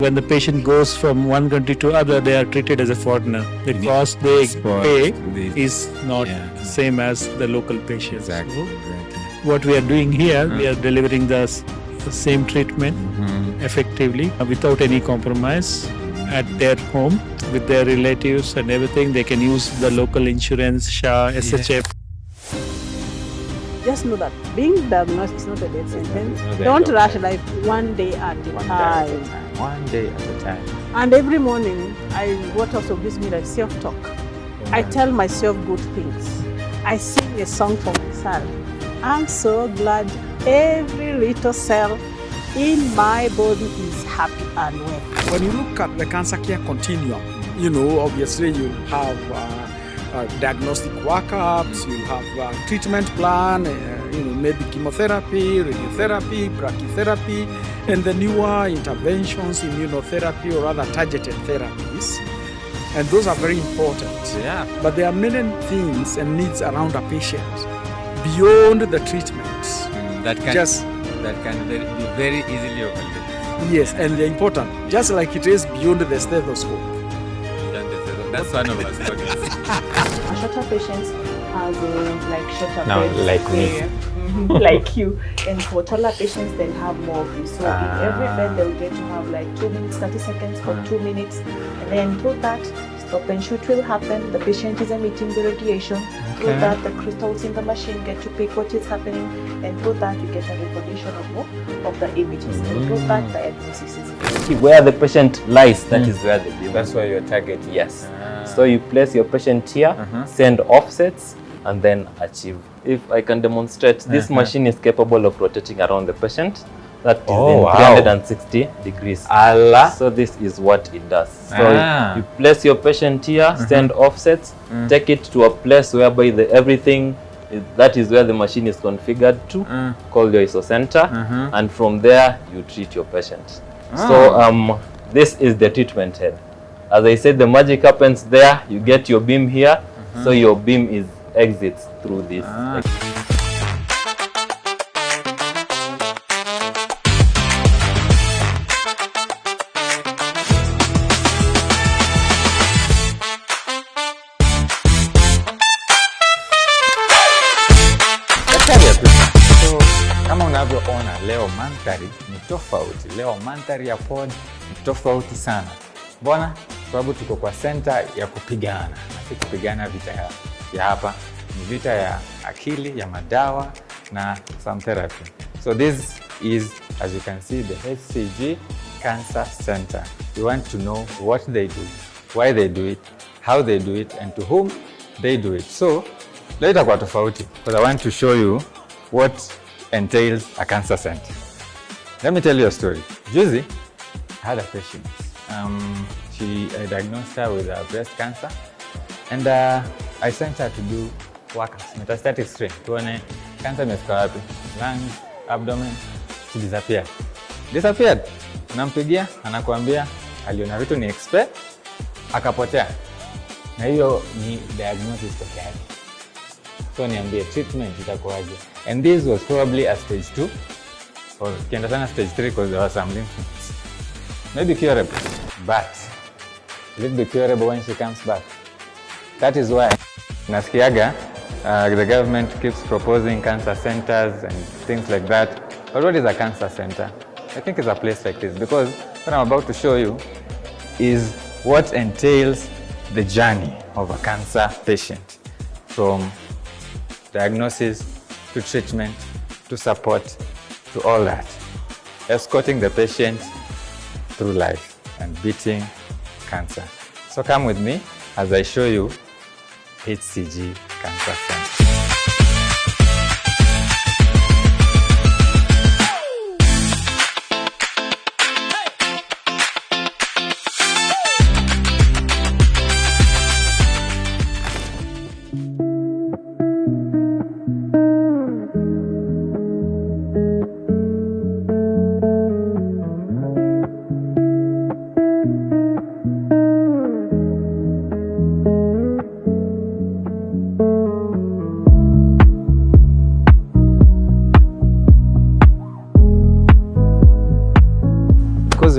When the patient goes from one country to other, they are treated as a foreigner. The cost they pay is not same as the local patients. Exactly. What we are doing here, we are delivering the same treatment effectively without any compromise at their home with their relatives and everything. They can use the local insurance, SHA, SHF. Just know that being diagnosed is not a death sentence. Don't rush life one day at a time. One day at a time. And every morning, what also gives me like self-talk. I tell myself good things. I sing a song for myself. I'm so glad every little cell in my body is happy and well. When you look at the cancer care continuum, obviously you have diagnostic workups, you have treatment plan, maybe chemotherapy, radiotherapy, brachytherapy, and the newer interventions, immunotherapy or other targeted therapies. And those are very important. Yeah. But there are many things and needs around a patient beyond the treatments. That can be very easily overlooked. Yes, and they're important, just like it is beyond the stethoscope. That's one of us. Shorter patients have shorter Now, beds like me. area. Like you. And for taller patients, they'll have more of this. So in every bed, they'll get to have 2 minutes, 30 seconds for 2 minutes. And then through that, stop and shoot will happen. The patient is emitting the radiation. Through that, the crystals in the machine get to pick what is happening. And through that, you get a recognition of the images. And through that, diagnosis is where the patient lies, that is where the beam. That's where your target. Yes. So you place your patient here, send offsets, and then achieve. If I can demonstrate, this machine is capable of rotating around the patient. That is in 360 degrees. Allah. So this is what it does. So you place your patient here, send offsets, take it to a place whereby that is where the machine is configured to, call your ISO center, and from there you treat your patient. So this is the treatment head. As I said, the magic happens there. You get your beam here, so your beam exits through this. So, kama unavyoona leo mandhari ni tofauti. Leo mandhari ya pod ni tofauti sana. Mbona? Sababu tuko kwa center ya kupigana. Na si kupigana vita ya hapa. Ni vita ya akili, ya madawa na some therapy. So this is, as you can see, the HCG Cancer Centre. We want to know what they do, why they do it, how they do it, and to whom they do it. So, leo itakuwa tofauti because I want to show you what entails a cancer center. Let me tell you a story. Juzi, I had a patient. I diagnosed her with breast cancer, and I sent her to do workups, metastatic screen, tuone cancer imefika wapi, lungs, abdomen. She disappeared. Unampigia, anakuambia aliona vitu ni expert, akapotea. Na hiyo ni diagnosis pekee yake. So niambie treatment itakuwaje? And this was probably a stage 2 or kienda sana stage 3 because there was some lymph nodes. Maybe curable, but will it be curable when she comes back? That is why nasikiaga the government keeps proposing cancer centers and things like that. But what is a cancer center? I think it's a place like this, because what I'm about to show you is what entails the journey of a cancer patient, from diagnosis to treatment to support to all that, escorting the patient through life and beating cancer. So come with me as I show you HCG Cancer Centre.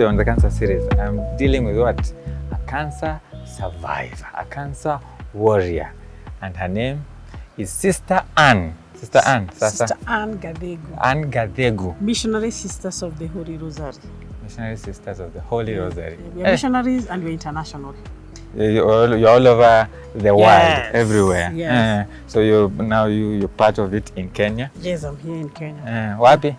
we're on the cancer series, I'm dealing with what? A cancer survivor, a cancer warrior. And her name is Sister Anne. Sister Anne. Sister Anne Gadegu. Anne Gadegu. Missionary Sisters of the Holy Rosary. Missionary Sisters of the Holy Rosary. We're missionaries and we're international. You're all over the world, everywhere. Yes. So you're part of it in Kenya? Yes, I'm here in Kenya. Wapi?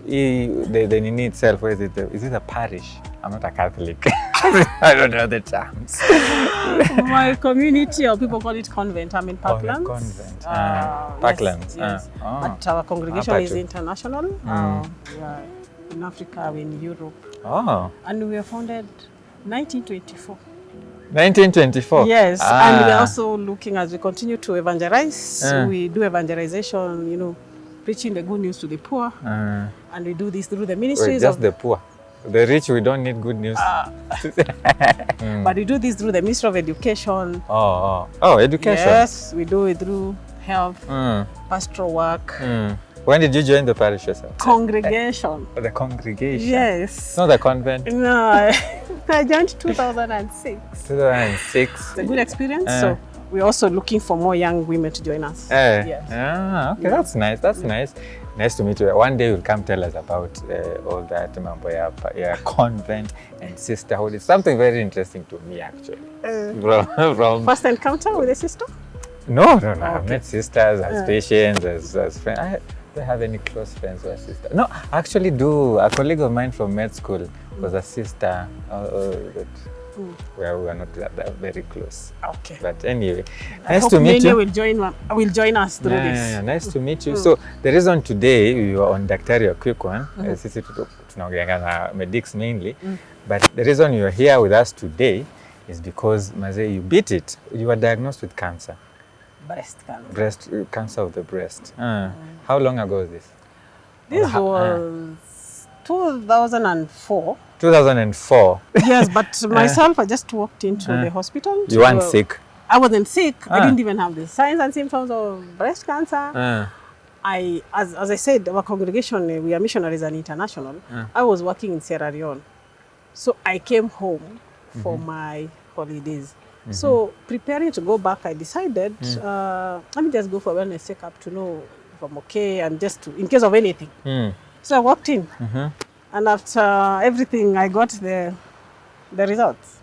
The Nini itself, where is it? Is it a parish? I'm not a Catholic. I don't know the terms. My community, or people call it convent. I'm in Parklands. Convent. Parklands. Yes. But our congregation is international. We are in Africa, we're in Europe. Oh. And we were founded 1924. 1924? Yes, and we're also looking, as we continue to evangelize, we do evangelization, you know, preaching the good news to the poor. And we do this through the ministries just the poor. The rich, we don't need good news. But we do this through the Ministry of Education. Oh, education. Yes, we do it through health, pastoral work. When did you join the parish yourself? Congregation. The congregation? Yes. Not the convent? No, I joined 2006. 2006. It's a good experience. So we're also looking for more young women to join us. Yes. Okay, that's nice. That's nice. Nice to meet you. One day you'll come tell us about all that convent and sisterhood. It's something very interesting to me, actually. First encounter with a sister? No. I've met sisters as patients, as friends. I don't have any close friends who are sisters. No, I actually do. A colleague of mine from med school was a sister. Where we are not that very close. Okay. But anyway, nice to meet you. Will join us through this. Yeah, nice to meet you. So the reason today we were on Daktari, a quick one, sisi tunaongea na medics mainly, but the reason you're here with us today is because, Maze, you beat it. You were diagnosed with cancer. Breast cancer. Breast cancer of the breast. How long ago was this? This was 2004. 2004. Yes, but myself, I just walked into the hospital. You weren't sick? I wasn't sick. I didn't even have the signs and symptoms of breast cancer. As I said, our congregation, we are missionaries and international. I was working in Sierra Leone. So I came home for my holidays. So preparing to go back, I decided, let me just go for a wellness checkup to know if I'm okay and just to, in case of anything. So I walked in. And after everything, I got the results.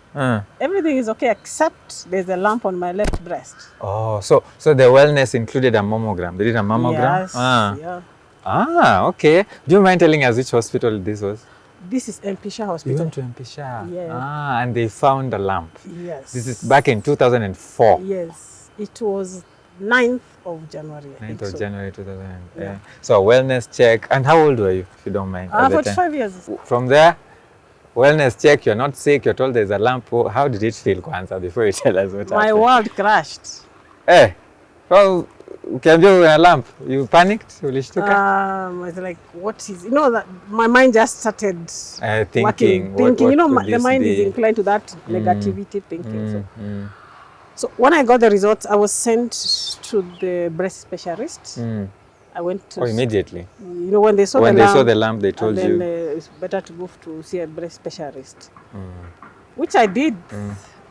Everything is okay except there's a lump on my left breast. Oh, so the wellness included a mammogram. They did a mammogram? Yes, okay. Do you mind telling us which hospital this was? This is MP Shah Hospital. You went to MP Shah? Yeah. And they found a lump. Yes. This is back in 2004. Yes. It was 9th of January. 9th of January 2000. Yeah. So a wellness check. And how old were you, if you don't mind? 45 years. From there, wellness check, you're not sick, you're told there's a lump. How did it feel, Kwanza, before you tell us what happened? My world crashed. Hey, well, ukiambiwa a lamp, you panicked? Ulishtuka? I was like, what is, that my mind just started thinking. What the mind is inclined to that negativity thinking. So when I got the results, I was sent to the breast specialist. I went to immediately. When they saw the lamp, they told you it's better to go to see a breast specialist, which I did,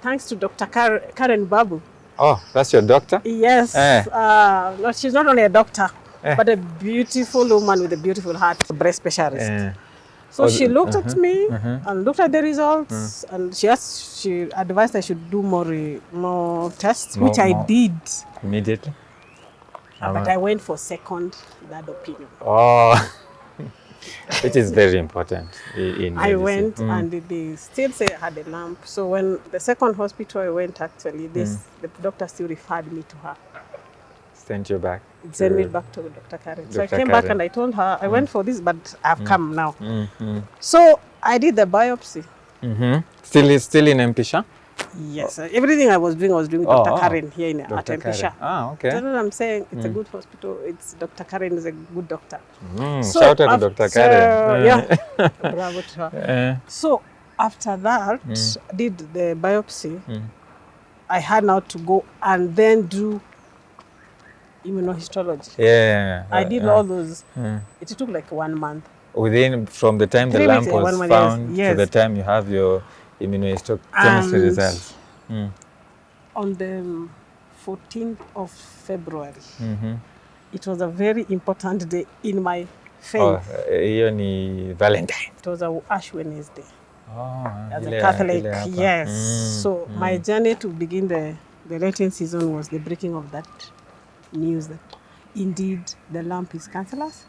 thanks to Dr. Karen Babu. Oh, that's your doctor? Yes. No, she's not only a doctor, but a beautiful woman with a beautiful heart, a breast specialist. So she looked at me and looked at the results, and she advised I should do more tests, which I did. Immediately? But I went for second, that opinion. Oh, which is very important in I went and they still say I had a lump. So when the second hospital I went, actually, the doctor still referred me to her. Sent you back? Sent me back to Dr. Karen. So I came back and I told her, I went for this, but I've come now. So I did the biopsy. Still in MP Shah? Yes, everything I was doing with Dr. Karen here at MP Shah. Okay. That's what I'm saying. It's a good hospital. Dr. Karen is a good doctor. So shout out to Dr. Karen. Yeah, bravo to her. So after that, did the biopsy. I had now to go and then do immunohistology. Yeah. I did all those. It took like 1 month. from the time the 3 lump weeks, was 1 month, found yes. to the time you have your immunohistochemistry And results. on the 14th of February, Mhm. it was a very important day in my faith. Oh, hiyo ni Valentine. It was a Ash Wednesday. Oh, As a ile- Catholic, ile hapa. yes. So Mm. my journey to begin the Lenten season was the breaking of that news that indeed the lump is cancerous,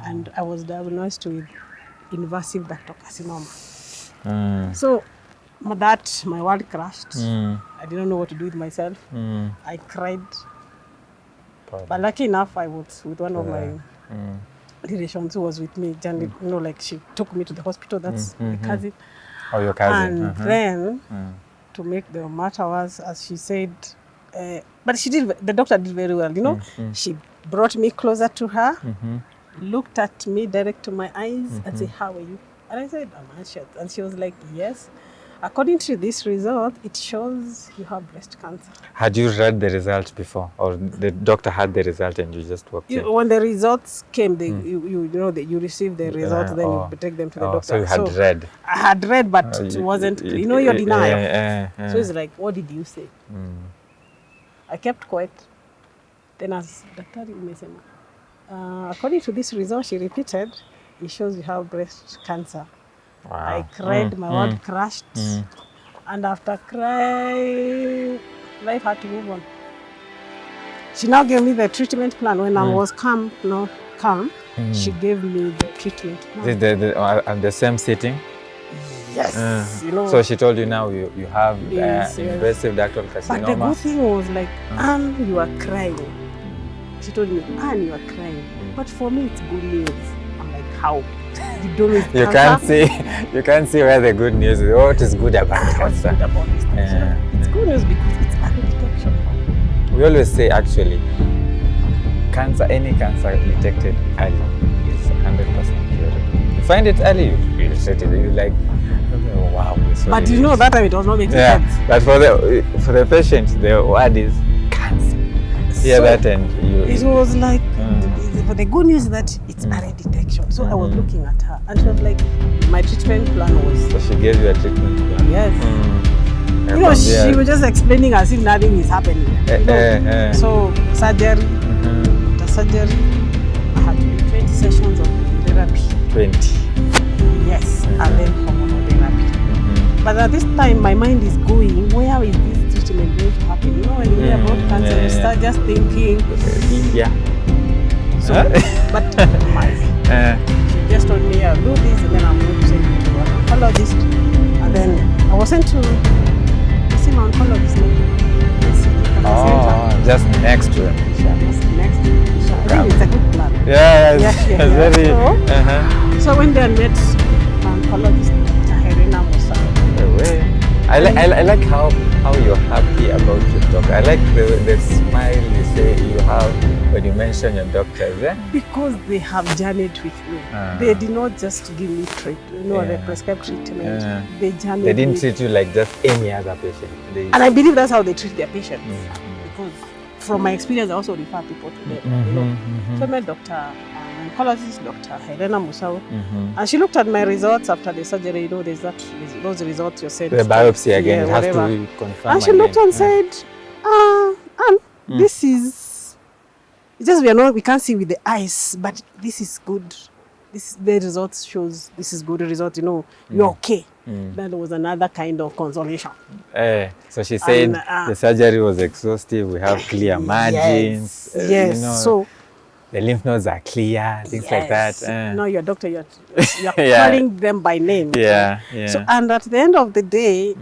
and I was diagnosed with invasive ductal carcinoma. So my world crashed. I didn't know what to do with myself. I cried. But lucky enough, I was with one of my relations who was with me. Like she took me to the hospital. That's my cousin. Oh, your cousin. And then, to make the matter worse, as she said, but the doctor did very well, She brought me closer to her, looked at me direct to my eyes and said, "How are you?" And I said, "I'm anxious." And she was like, "Yes. According to this result, it shows you have breast cancer." Had you read the result before, or the doctor had the result and you just walked in? When the results came, you receive the results, then you take them to the doctor. So you had read. I had read, but it wasn't, your denial. So it's like, what did you say? I kept quiet. Then as Daktari umesema, according to this result, she repeated, it shows you have breast cancer. Wow. I cried, my world crashed. And after crying, life had to move on. She now gave me the treatment plan. When I was calm, she gave me the treatment plan. At the same sitting? Yes. So she told you now you have Yes. invasive ductal carcinoma. But the good thing was like, Anne, you are crying. She told me, Anne, you are crying. But for me, it's good news. I'm like, how? You don't know You can't see where the good news is. What is good about what's cancer? good about this cancer? It's good news because it's early detection. We always say actually, any cancer detected early is 100% curable. You find it early, you treat it. You're like, oh, wow. But that time it was not making sense. But for the patient, the word is cancer. Hear that and you. It was like, for the good news that it's early detection. So I was looking at her and she was like, my treatment plan was. So she gave you a treatment plan. Yes. She was just explaining as if nothing is happening. So surgery, after surgery, I had to do 20 sessions of therapy. 20. Yes, and then hormonal therapy. But at this time, my mind is going, where is this treatment going to happen? When you hear about cancer, you start just thinking. India. So, but she just told me, I'll do this, and then I'm going to send you to an oncologist. And then I was sent to see my oncologist in HCG Cancer Centre. Just next to him. Just next to MP Shah. I think it's a good plan. Yes. Very. So I went there and met an oncologist, I like how you're happy about your doctor. I like the smile you say you have when you mention your doctors. Because they have journeyed with me. They did not just give me the prescribed treatment. They journeyed. They didn't treat you like just any other patient. And I believe that's how they treat their patients. Because from my experience, I also refer people to them. So I met oncologist, Dr. Helena Musau, and she looked at my results after the surgery. There's those results you said. The biopsy again, it has to be confirmed. And she looked and said, this is, it's just we can't see with the eyes, but this is good. The results shows this is good result, you're okay. That was another kind of consolation. So she said the surgery was exhaustive, we have clear margins. Yes. So the lymph nodes are clear, things like that. No, your doctor, you're calling them by name. So, and at the end of the day,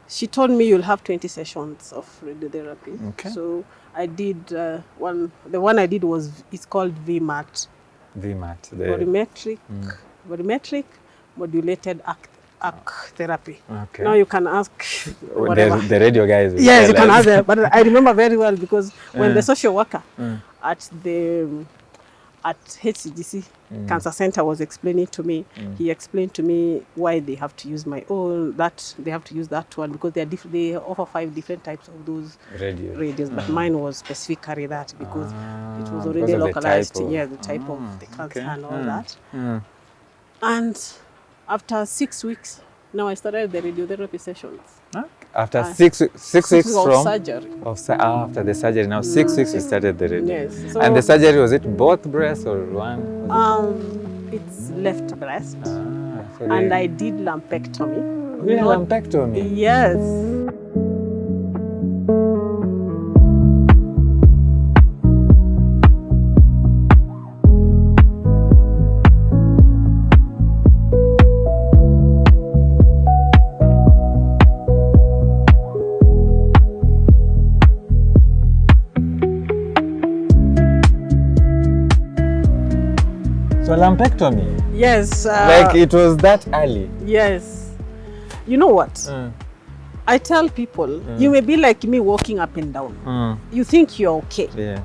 she told me you'll have 20 sessions of radiotherapy. Okay. So I did the one I did it's called VMAT. Volumetric modulated arc therapy. Okay. Now you can ask whatever. The radio guys. Yes, you can ask them. But I remember very well because when the social worker at the at HCG Cancer Centre was explaining to me. He explained to me why they have to use my own, that they have to use that one because they offer 5 different types of those radios. But mine was specifically that because it was already localized. The type of the cancer and all that. And after 6 weeks, now I started the radiotherapy sessions. After 6 weeks of from surgery. After the surgery, now 6 weeks you started the radio. Yes. So, and the surgery, was it both breasts or one? It's left breast. So And I did lumpectomy. Really, lumpectomy? Yes. So lumpectomy? Yes. Like it was that early? Yes. You know what? I tell people, you may be like me walking up and down. You think you're okay. Yeah.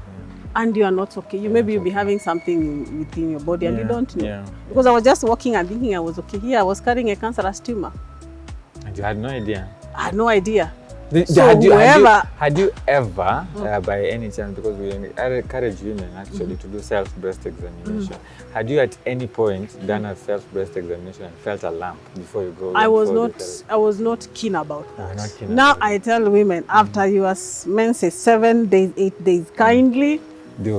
And you are not okay. You'll be having something within your body and you don't know. Yeah. Because I was just walking and thinking I was okay. Here I was carrying a cancerous tumor. And you had no idea? I had no idea. So had you ever, by any chance, because we encourage women actually to do self-breast examination, had you at any point done a self-breast examination and felt a lump before you go? I was not keen about that. Now I tell women after your menses 7 days, 8 days, kindly.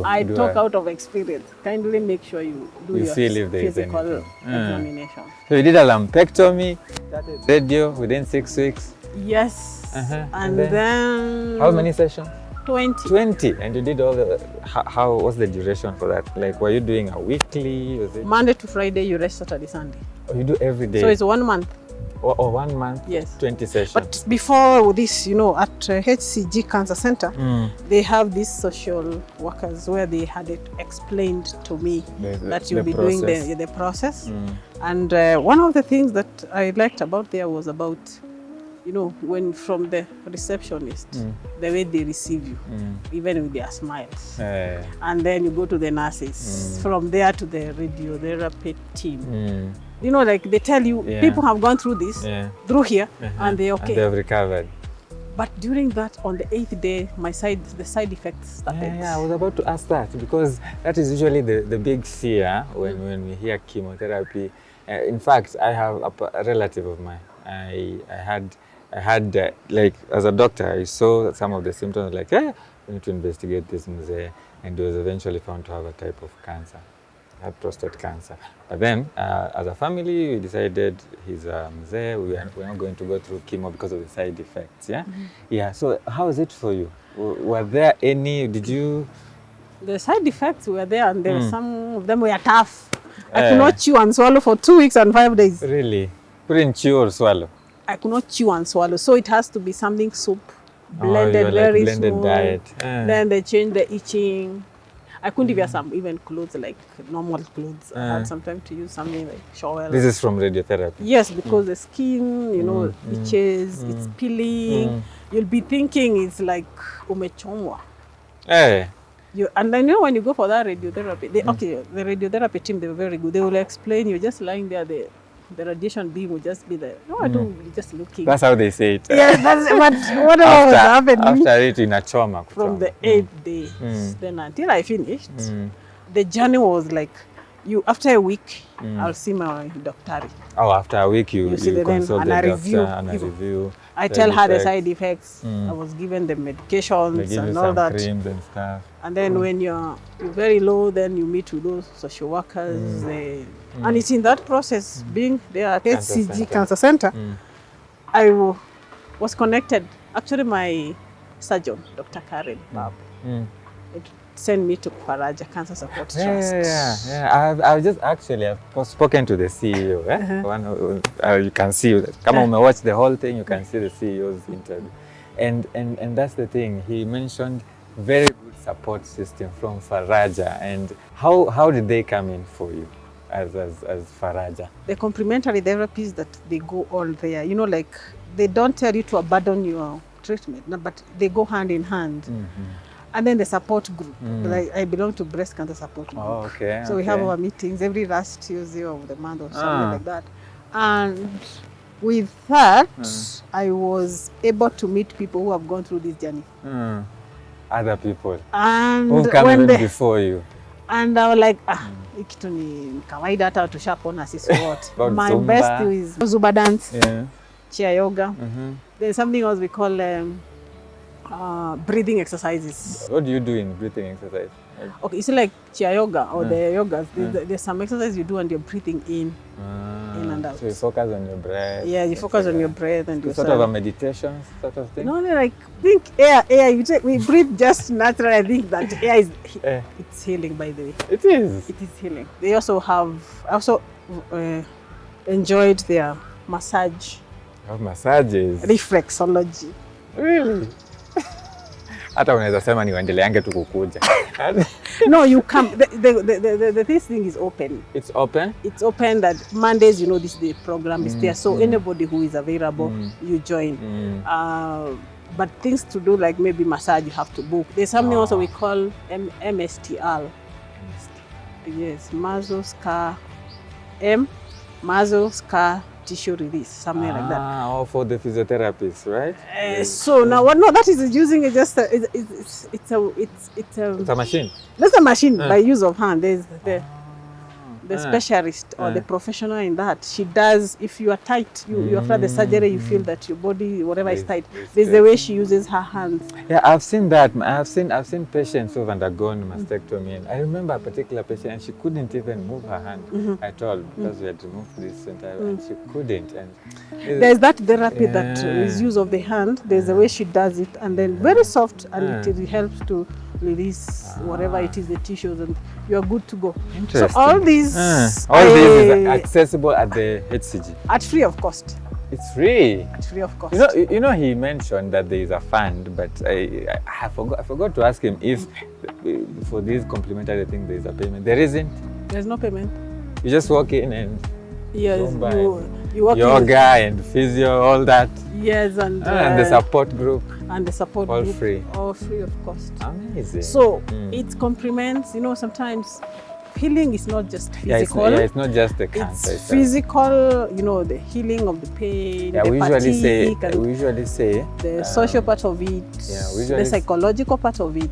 I talk out of experience. Kindly make sure you do your physical examination. So you did a lumpectomy, started radio within 6 weeks. Yes. And then how many sessions? 20. 20. And you did all the, how was the duration for that? Like, were you doing a weekly? Was it Monday to Friday, you rest Saturday, Sunday. Oh, you do every day? So it's 1 month. Or 1 month? Yes. 20 sessions. But before this, you know, at HCG Cancer Centre, they have these social workers where they had it explained to me that you'll be doing the process. And one of the things that I liked about there was about, you know, when from the receptionist, the way they receive you, even with their smiles. And then you go to the nurses, from there to the radiotherapy team. You know, like they tell you, people have gone through this, through here, and they're okay. And they've recovered. But during that, on the 8th day, the side effects started. Yeah, I was about to ask that because that is usually the big fear when we hear chemotherapy. In fact, I have a relative of mine. I had like, as a doctor, I saw some of the symptoms like, we need to investigate this mzee, and he was eventually found to have a type of cancer, had prostate cancer. But then, as a family, we decided he's a mzee, we're not going to go through chemo because of the side effects, Yeah, so how is it for you? Were there any, The side effects were there, and some of them were tough. I could not chew and swallow for 2 weeks and 5 days. Really? Couldn't chew or swallow? I could not chew and swallow, so it has to be something soup, blended very blended small. Diet. Then they changed the itching. I couldn't wear some even clothes like normal clothes. I had sometimes to use something like shower. This is from radiotherapy? Yes, because the skin, you know, itches, it's peeling. You'll be thinking it's like umechomwa. And then, you know, when you go for that radiotherapy, the radiotherapy team, they were very good. They will explain you just lying there, the radiation beam will just be there. No, I don't, just looking. That's how they say it. Yes, but whatever was happening. After it, in a trauma. From the 8th day, then until I finished, the journey was like, after a week, I'll see my daktari. Oh, after a week, you consult the doctor and a review. I tell her the side effects. I was given the medications and all that. Creams and stuff. And then when you're very low, then you meet with those social workers. And it's in that process, being there at HCG Cancer Centre, I was connected. Actually, my surgeon, Dr. Karen Babu, sent me to Faraja Cancer Support Trust. I've just actually I've spoken to the CEO. You can see, come on, watch the whole thing. You can see the CEO's interview, and that's the thing. He mentioned very good support system from Faraja. And how did they come in for you as Faraja? The complementary therapies that they go all there. You know, like they don't tell you to abandon your treatment, but they go hand in hand. And then the support group. Like I belong to breast cancer support group. Oh, okay. So we have our meetings every last Tuesday of the month or something like that. And with that, I was able to meet people who have gone through this journey. Other people And who come even before you. And I was like, hii kitu ni kawaida hata tushapona sisi wote. My Zumba. best is Zumba dance, Yeah. chair yoga. There's something else we call breathing exercises. What do you do in breathing exercise? Okay, it's like chair yoga or the yogas. There's some exercise you do and you're breathing in and out. So you focus on your breath. Yeah, you focus on your breath and sort of a meditation sort of thing. No, like think air. We breathe just naturally. I think that air is it's healing, by the way. It is. It is healing. They also enjoyed their massage. Have massages. Reflexology. Really? Hata unaweza sema ni waendeleange tu kukuja. No, you come. This thing is open. It's open? It's open that Mondays, the program is there. So anybody who is available, you join. But things to do like maybe massage, you have to book. There's something also we call MSTR. Yes, muscle scar tissue release, something like that. Oh, for the physiotherapists, right? So now what? No, that is using it just it's a machine. That's a machine by use of hand. There's the specialist or the professional in that. She does. If you are tight, you after the surgery, you feel that your body, whatever is tight. There's the way she uses her hands. Yeah, I've seen that. I've seen patients who've undergone mastectomy, and I remember a particular patient, and she couldn't even move her hand at all because we had removed this entire, and she couldn't. And there's that therapy that is use of the hand. There's the way she does it, and then very soft, and it helps to release whatever it is, the tissues, and you are good to go. So all these is accessible at the HCG at free of cost. It's free. At free of cost. You know, he mentioned that there is a fund, but I forgot to ask him if for this complimentary thing there is a payment. There isn't. There's no payment. You just walk in and yes, you walk yoga and physio, all that. Yes, and the support group. And the support all group, free. All free of cost. Amazing. So it complements. Sometimes healing is not just physical. It's not just the cancer. It's physical. The healing of the pain. Yeah, the we usually say the social part of it. Yeah, the psychological part of it.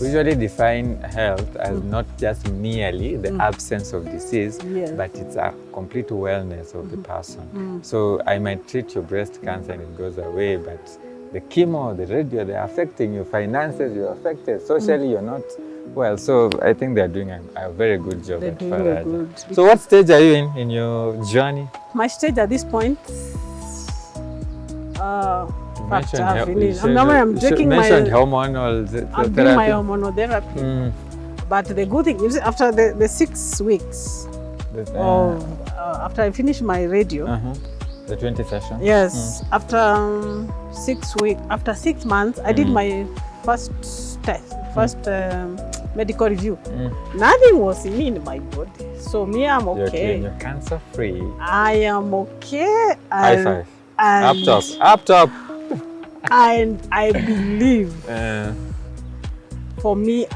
We usually define health as not just merely the absence of disease, but it's a complete wellness of the person. So I might treat your breast cancer and it goes away, but the chemo, the radio, they're affecting your finances, you're affected. Socially, you're not well. So I think they're doing a very good job. They're doing very good. So what stage are you in your journey? My stage at this point, I'm taking hormonal therapy. I'm doing my hormonal therapy. But the good thing is after the 6 weeks after I finish my radio, the 20 session. Yes, after 6 weeks, after 6 months, I did my first test, medical review. Nothing was in my body, so me, I'm okay. You're cancer free. I am okay. High five. Up top. And I believe, for me,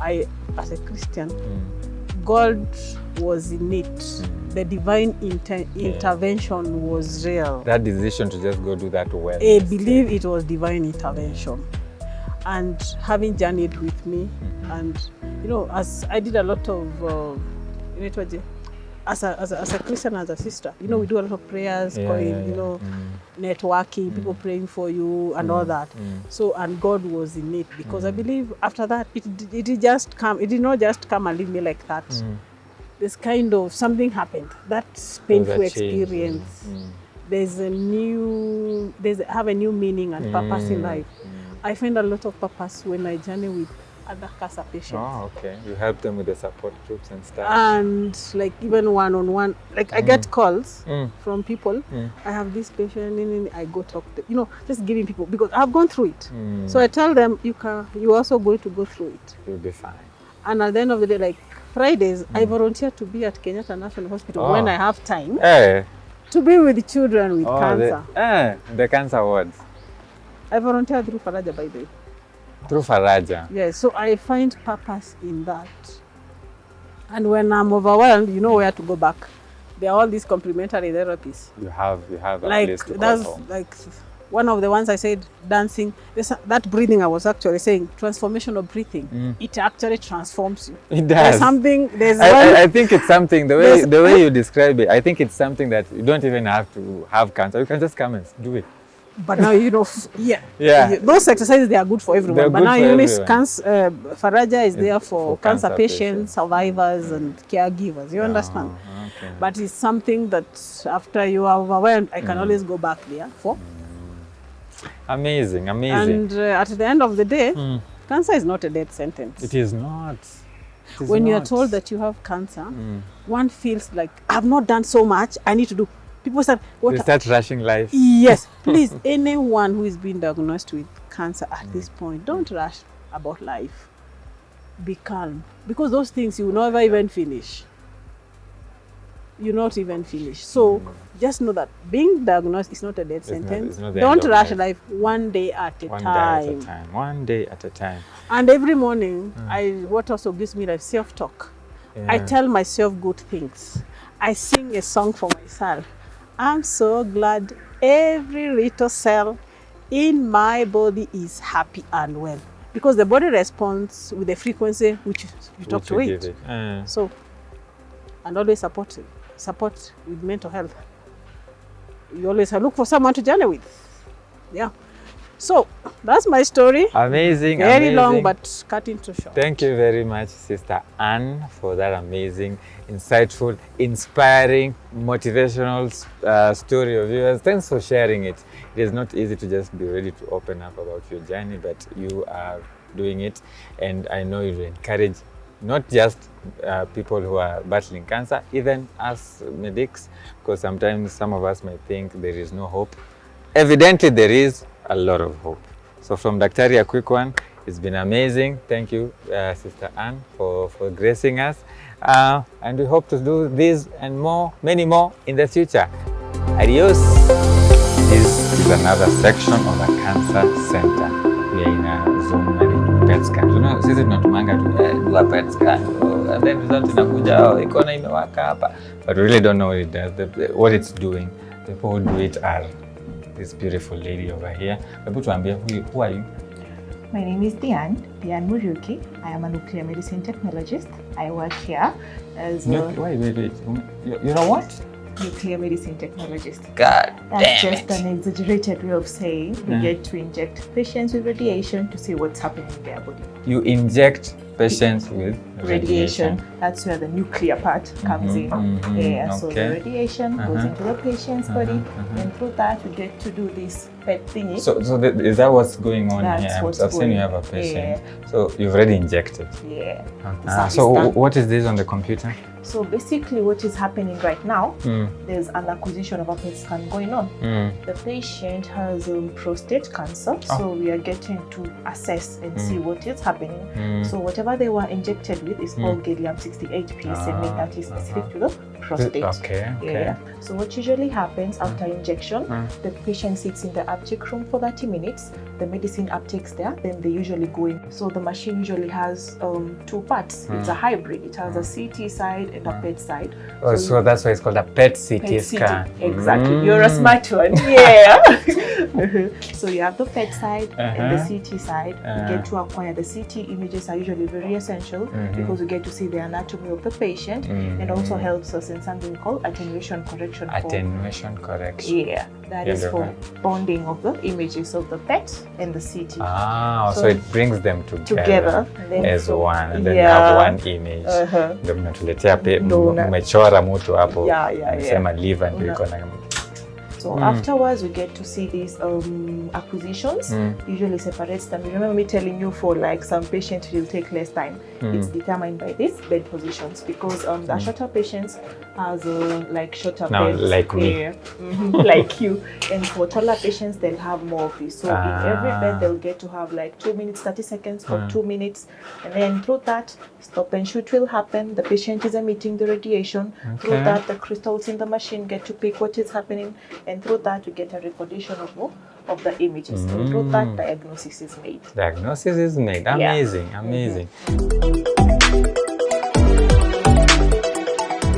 as a Christian, God was in it. The divine intervention was real. That decision to just go do that well. I believe it was divine intervention. And having journeyed with me, and as I did a lot of, as a Christian, as a sister, we do a lot of prayers, networking, people praying for you and all that. So, and God was in it, because I believe after that, it did not just come and leave me like that. This kind of something happened, that painful experience. There's have a new meaning and purpose in life. I find a lot of purpose when I journey with other cancer patients. Oh, okay. You help them with the support groups and stuff. And like even one-on-one, like I get calls from people. I have this patient, and I go talk to just giving people, because I've gone through it. So I tell them, you're also going to go through it. You'll be fine. And at the end of the day, like Fridays, I volunteer to be at Kenyatta National Hospital when I have time to be with children with cancer. The cancer wards. I volunteer through Faraja, by the way. Through Faraja. Yes, so I find purpose in that. And when I'm overwhelmed, you know where to go back. There are all these complementary therapies. You have a Like place to that's call home. like one of the ones I said, dancing. That breathing I was actually saying, transformational breathing. It actually transforms you. It There's does. something. There's I think it's something, the There's- way you describe it, I think it's something that you don't even have to have cancer. You can just come and do it. But now you know, Yeah. those exercises they are good for everyone. They're But good now for you miss everyone. cancer. Faraja is there for cancer cancer patients, patients. survivors, and caregivers. You understand? Okay. But it's something that after you are overwhelmed, I can always go back there for. Amazing. And at the end of the day, cancer is not a death sentence. It is not. It is When you are not. told that you have cancer, one feels like, I've not done so much, I need to do. People start, They start rushing life. Yes, please, anyone who is being diagnosed with cancer at this point, don't rush about life. Be calm. Because those things you will never even finish. You not even finish. So just know that being diagnosed is not a death sentence. it's not the Don't end of rush life. life one day at a One time. day at a time. One day at a time. And every morning, what also gives me like self-talk. I Yeah. tell myself good things. I sing a song for myself. I'm so glad every little cell in my body is happy and well. Because the body responds with the frequency which you talk to Which you it. give it. So, and always support with mental health. You always look for someone to journey with. Yeah. So, that's my story. Amazing. Very amazing. long, but cut into short. Thank you very much, Sister Anne, for that amazing, insightful, inspiring, motivational story of yours. Thanks for sharing it. It is not easy to just be ready to open up about your journey, but you are doing it. And I know you encourage not just people who are battling cancer, even us medics, because sometimes some of us may think there is no hope. Evidently, there is a lot of hope. So from Daktari, a quick one. It's been amazing. Thank you, Sister Anne, for gracing us. And we hope to do this and more, many more in the future. Adios. This is another section of a cancer center. We are in a zone where they do PET scan. You know, sisi tunatumanga do a PET scan. And then result inakuja, ikona imewaka hapa. But we really don't know what it does, what it's doing. The people who do it are this beautiful lady over here. Who are you? My name is Diane Muriuki. I am a nuclear medicine technologist. I work here as a Wait. You know what? nuclear medicine technologist. God That's damn just it. an exaggerated way of saying we get to inject patients with radiation to see what's happening in their body. You inject patients with Radiation. That's where the nuclear part comes in. Yeah, so the okay. radiation goes into the patient's body, and through that we get to do this PET thingy. So is that what's going on That's here? what's I've seen you going- have a patient. So you've already injected. Yeah. So what is this on the computer? So basically what is happening right now, there's an acquisition of a PET scan going on. The patient has prostate cancer, so we are getting to assess and see what is happening. So whatever they were injected with is called gallium-68 PSMA, that is specific to the prostate. Okay. Yeah. So what usually happens after injection, the patient sits in the uptake room for 30 minutes, the medicine uptakes there, then they usually go in. So the machine usually has two parts. It's a hybrid. It has a CT side and a PET side. Oh, so that's why it's called a PET CT PET scan. CT. Exactly. You're a smart one. Yeah. So you have the PET side and the CT side. You get to acquire the CT images are usually very essential because we get to see the anatomy of the patient and also helps us in something called attenuation correction. Attenuation correction. Yeah, that is for bonding of the images of the PET and the CT. So it brings them together and then as one, and then you have one image. Ndio mnatuletea mmechora mtu hapo. Sema liver ndio iko na. So afterwards, we get to see these acquisitions. Usually separates them. You remember me telling you for like some patients it will take less time. It's determined by these bed positions because the shorter patients has like shorter beds. Like me. Like you. And for taller patients, they'll have more of this. So in every bed, they'll get to have like 2 minutes, 30 seconds or 2 minutes. And then through that, stop and shoot will happen. The patient is emitting the radiation. Through that, the crystals in the machine get to pick what is happening. and through that we get a recordation of the images. And through that, diagnosis is made. Diagnosis is made. Amazing, amazing.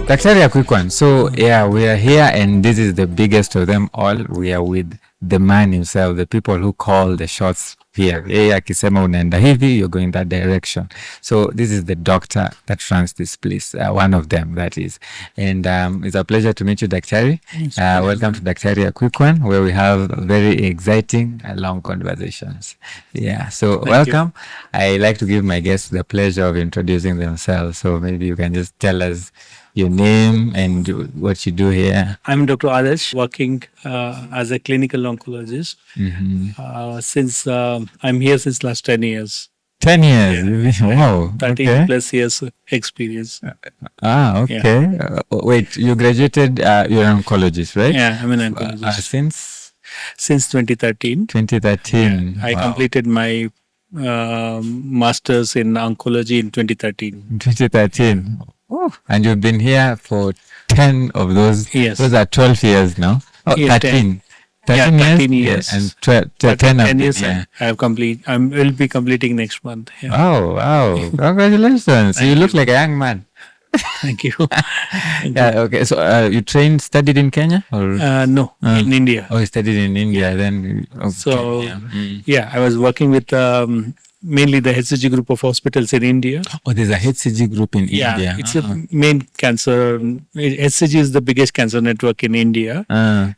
Daktari, a quick one. So yeah, we are here and this is the biggest of them all. We are with the man himself, the people who call the shots here. Yeye akisema unaenda hivi, you're going that direction. So this is the doctor that runs this place, one of them that is. And it's a pleasure to meet you, Daktari. Welcome to Daktari, a quick one, where we have very exciting long conversations. Yeah, so welcome. I like to give my guests the pleasure of introducing themselves. So maybe you can just tell us your name and what you do here. I'm Dr. Adesh, working as a clinical oncologist since I'm here since last 10 years. 10 years? Yeah. Wow. 13 plus years experience. Okay. Yeah. Wait, you graduated, you're an oncologist, right? Yeah, I'm an oncologist. Since 2013. 2013. Yeah. I completed my master's in oncology in 2013. 2013. Oh, and you've been here for 10 of those. Yes. Those are 12 years now. Oh, yeah, 13. 13 years. Yeah, and 10 years. Yeah. I will be completing next month. Yeah. Oh, wow. Congratulations. You look like a young man. Thank you. Thank you. Okay. So you studied in Kenya? Or? No, in India. Oh, you studied in India. Then. Okay. So, I was working with mainly the HCG group of hospitals in India. Oh, there's a HCG group in India. It's a main cancer. HCG is the biggest cancer network in India.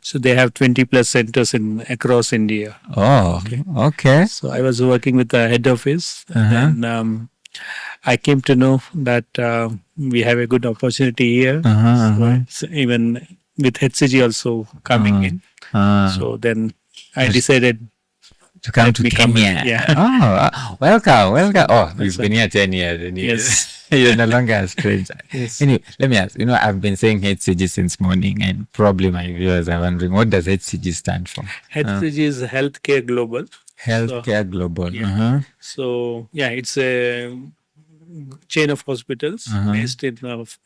So they have 20 plus centers across India. Oh, okay. So I was working with the head office, and I came to know that we have a good opportunity here. So even with HCG also coming in. So then I decided to come to Kenya. Yeah. Oh, welcome. Oh, you've been here 10 years. And yes. You're no longer a stranger. Yes. Anyway, let me ask. I've been saying HCG since morning, and probably my viewers are wondering, what does HCG stand for? HCG is Healthcare Global. Healthcare Global. Yeah. So, it's a chain of hospitals based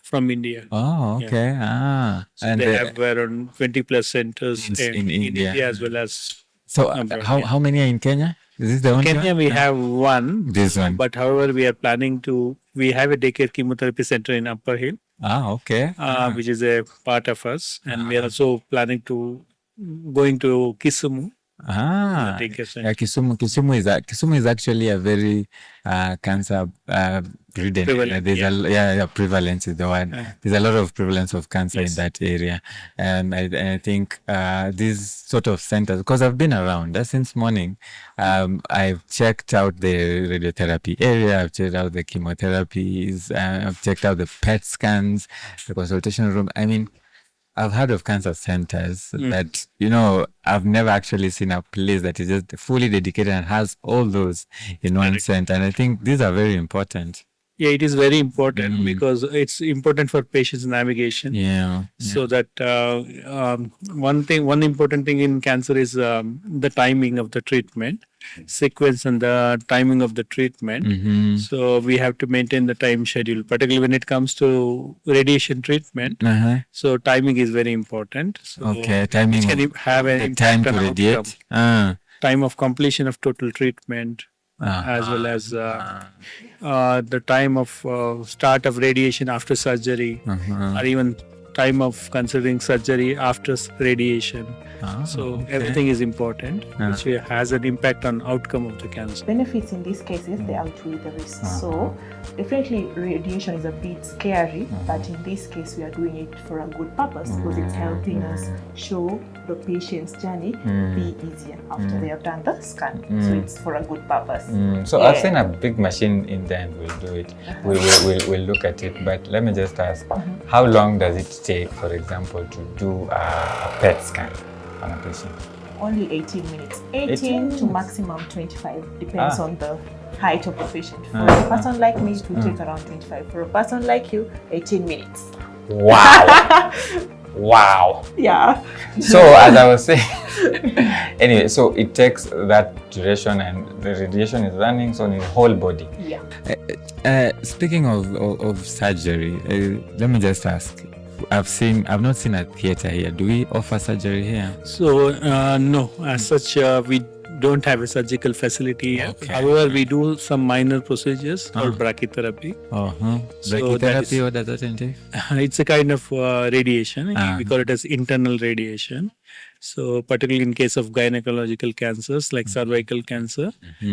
from India. Oh, okay. Yeah. So and they have around 20 plus centers in India as well as. So how many are in Kenya? Is this the only Kenya, one? we have one. This one. But however, we are planning we have a daycare chemotherapy center in Upper Hill. Okay. Which is a part of us. And we are also planning to going to Kisumu. Kisumu is actually a very cancer ridden. Prevalence is the one. There's a lot of prevalence of cancer in that area, and I think these sort of centers, because I've been around since morning. I've checked out the radiotherapy area. I've checked out the chemotherapies. I've checked out the PET scans, the consultation room. I mean, I've heard of cancer centers that, I've never actually seen a place that is just fully dedicated and has all those in one center. And I think these are very important. Yeah, it is very important because it's important for patients' navigation. Yeah. So that one important thing in cancer is the timing of the treatment, sequence and the timing of the treatment. So we have to maintain the time schedule, particularly when it comes to radiation treatment. So timing is very important. So timing. Can you have an time impact to on radiate? Time of completion of total treatment. As well as the time of start of radiation after surgery, or even time of considering surgery after radiation. So everything is important, which has an impact on outcome of the cancer. Benefits in these cases, they outweigh the risks. So definitely radiation is a bit scary, but in this case we are doing it for a good purpose because it's helping us show the patient's journey be easier after they have done the scan. So it's for a good purpose. So I've seen a big machine in there and we'll do it. We'll look at it, but let me just ask, how long does it take, for example, to do a PET scan on a patient? Only 18 minutes. 18 to maximum 25, depends on the height of the patient. For a person like me, it will take around 25. For a person like you, 18 minutes. Wow. Wow. Yeah. So as I was saying, anyway, so it takes that duration and the radiation is running so in the whole body. Yeah. Speaking of surgery, let me just ask, I've not seen a theater here. Do we offer surgery here? So no, as such we don't have a surgical facility here. Okay. However, we do some minor procedures called brachytherapy. So Brachytherapy, what does that entail? It's a kind of radiation. Ah. We call it as internal radiation. So particularly in case of gynecological cancers like cervical cancer.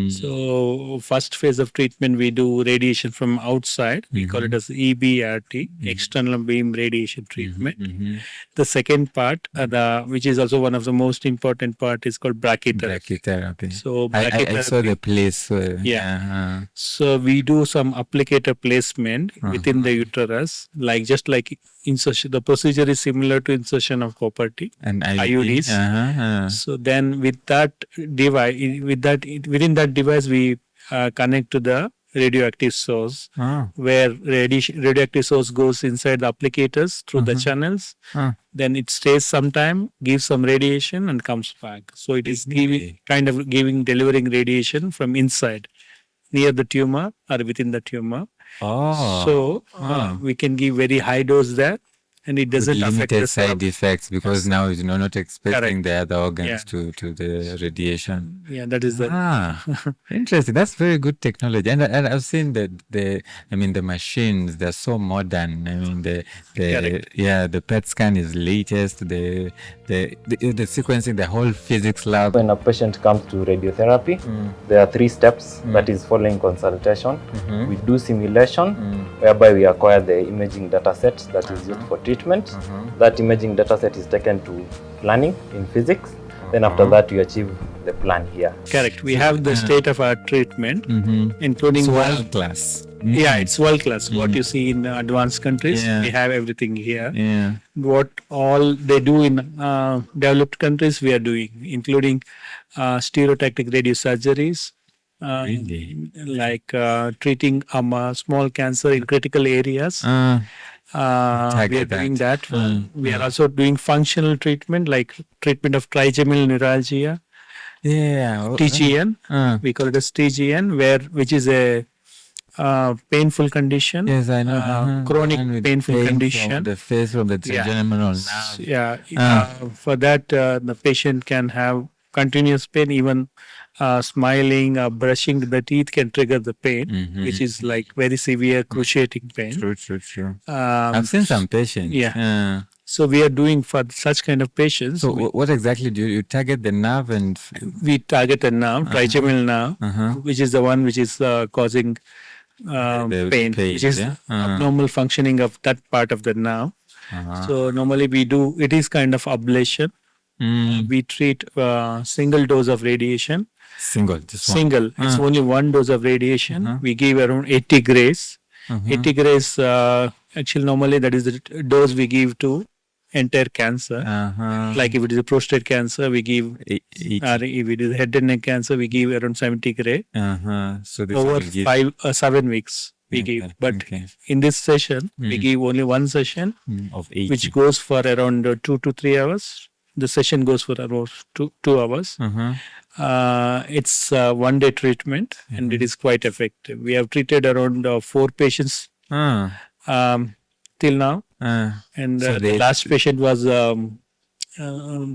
So first phase of treatment, we do radiation from outside. We call it as EBRT, external beam radiation treatment. The second part, which is also one of the most important part, is called brachytherapy. Brachytherapy. So I saw the place. So we do some applicator placement within the uterus, just like insertion. The procedure is similar to insertion of copper T And IUDs. So then with that device, within that device, we connect to the radioactive source, where radioactive source goes inside the applicators through the channels. Then it stays some time, gives some radiation, and comes back. So it is delivering radiation from inside, near the tumor or within the tumor. So we can give very high dose there, and it doesn't affect the side effects because now you're not exposing the other organs to the radiation. Yeah, that is the interesting. That's very good technology. And I've seen the machines, they're so modern. I mean the PET scan is latest, the sequencing, the whole physics lab. When a patient comes to radiotherapy, there are 3 steps that is following consultation. We do simulation, whereby we acquire the imaging data set that is used for treatment. That imaging data set is taken to planning in physics. Then after that, we achieve the plan here. Correct. We have the state-of-art treatment, including world class. Yeah, it's world class. What you see in advanced countries, we have everything here. What all they do in developed countries, we are doing, including stereotactic radiosurgeries, like treating small cancer in critical areas. We are doing that. We are also doing functional treatment, like treatment of trigeminal neuralgia. TGN. We call it as TGN, which is a painful condition. Yes, I know. Chronic painful condition. From the face, from the trigeminal nerve. For that, the patient can have continuous pain, even smiling, brushing the teeth can trigger the pain, which is like very severe cruciating pain. True. I've seen some patients. So we are doing for such kind of patients. So what exactly do you target the nerve? And we target the nerve, trigeminal nerve, which is the one which is causing pain, which is abnormal functioning of that part of the nerve. So normally we do, it is kind of ablation. We treat single dose of radiation. Single. It's only one dose of radiation. We give around 80 grays. 80 grays, actually normally that is the dose we give to entire cancer. Like if it is a prostate cancer, we give, if it is head and neck cancer, we give around 70 gray. So this over 7 weeks we give. But in this session, we give only one session of 80. Which goes for around 2 to 3 hours. The session goes for about 2 hours. It's a one-day treatment, and it is quite effective. We have treated around 4 patients till now, and so the last patient was the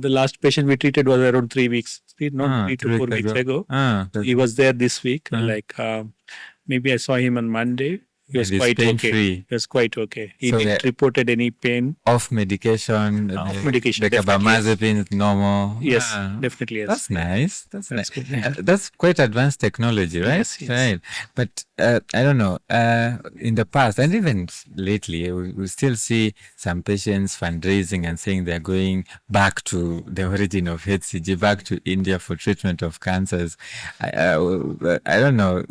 last patient we treated was around 3 weeks, 3 to 4 weeks ago. He was there this week. Maybe I saw him on Monday. He was quite okay. He was quite okay. He didn't reported any pain. Off medication. Off medication. The carbamazepine is normal. Yes, definitely. Yes. That's nice. That's nice. Good. That's quite advanced technology, right? Yes. Right. But I don't know. In the past and even lately, we still see some patients fundraising and saying they're going back to the origin of HCG, back to India for treatment of cancers. I don't know.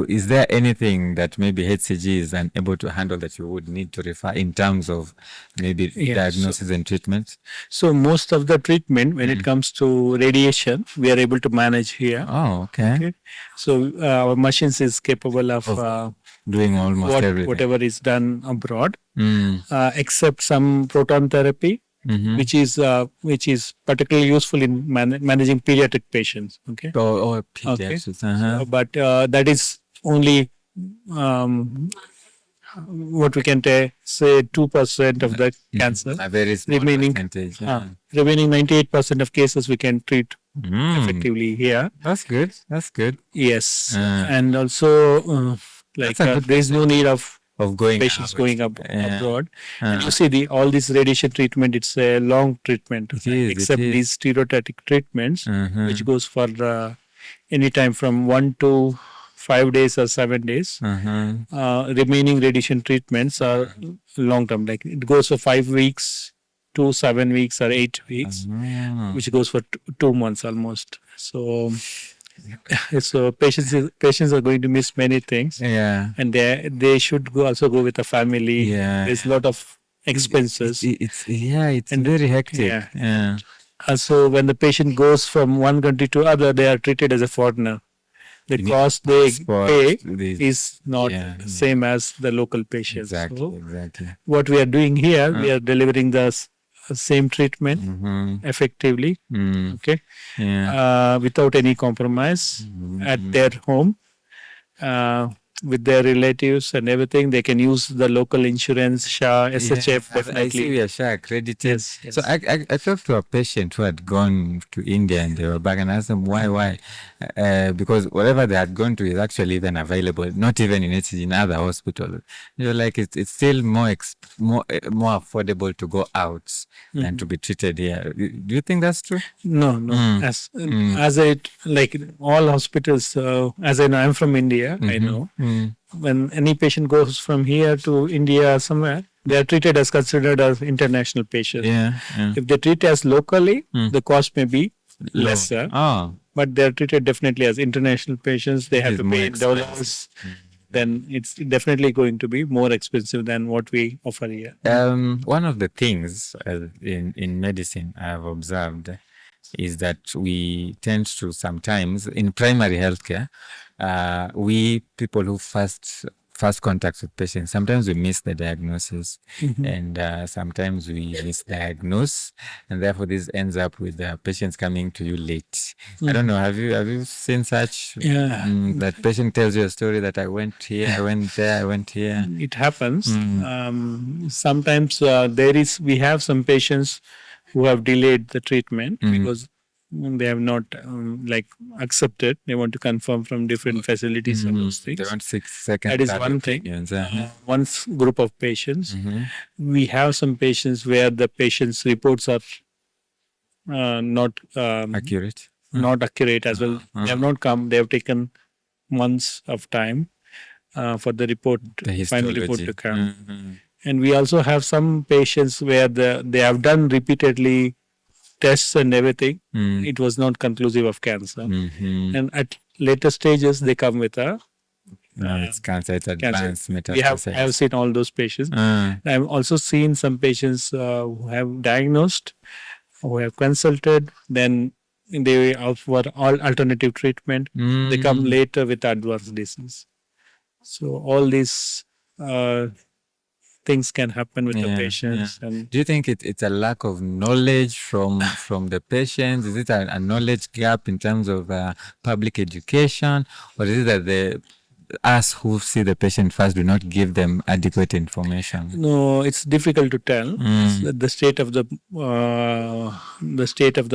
Is there anything that maybe HCG is unable to handle that you would need to refer in terms of maybe diagnosis and treatment? So most of the treatment, when it comes to radiation, we are able to manage here. Oh, okay. So our machines is capable of doing almost everything. Whatever is done abroad, except some proton therapy, which is particularly useful in managing pediatric patients. Okay. Pediatrics. But that is only what we can say 2% of the cancer. A very small remaining percentage. remaining 98% of cases we can treat effectively here. That's good. That's good. Yes, and also there is no need of going patients out. going abroad. And you see, all this radiation treatment, it's a long treatment, except these stereotactic treatments, which goes for any time from 1 to 5 days or 7 days. Remaining radiation treatments are long term, like it goes for 5 weeks to 7 weeks or 8 weeks, which goes for 2 months almost. So patients are going to miss many things, and they should also go with a family. There's a lot of expenses. It's very hectic. Also, when the patient goes from one country to other, they are treated as a foreigner. The cost they pay is not same as the local patients. Exactly. What we are doing here, we are delivering the same treatment effectively, without any compromise at their home, with their relatives and everything. They can use the local insurance, Shah, SHF, definitely. I see we are Shah accredited. Yes. So I talked to a patient who had gone to India and they were back, and I asked them why? Because whatever they had gone to is actually even available, not even in HCG, in other hospitals. You're like, it's still more affordable to go out than to be treated here. Do you think that's true? No. As all hospitals, as I know, I'm from India, I know. When any patient goes from here to India somewhere, they are treated as considered as international patients. If they treat as locally, the cost may be lesser. But they are treated definitely as international patients. They have to pay in dollars. Then it's definitely going to be more expensive than what we offer here. One of the things in medicine I've observed is that we tend to sometimes, in primary healthcare, we people who first contact with patients, sometimes we miss the diagnosis, and sometimes we misdiagnose, and therefore this ends up with the patients coming to you late. I don't know, have you seen such? That patient tells you a story that I went here, I went there, I went here. It happens. Sometimes we have some patients who have delayed the treatment because they have not accepted. They want to confirm from different facilities and those things. They want 6 seconds. That is one thing. One group of patients. We have some patients where the patient's reports are not accurate. Not accurate as well. They have not come. They have taken months of time for the final report to come. And we also have some patients where they have done repeatedly tests and everything. It was not conclusive of cancer. And at later stages, they come with it's cancer, it's advanced metastasis. I have seen all those patients. I've also seen some patients who have diagnosed, who have consulted, then they offer all alternative treatment. They come later with advanced disease. So all these things can happen with the patients. And do you think it's a lack of knowledge from the patients? Is it a knowledge gap in terms of public education, or is it that us who see the patient first do not give them adequate information? No, it's difficult to tell. The state of the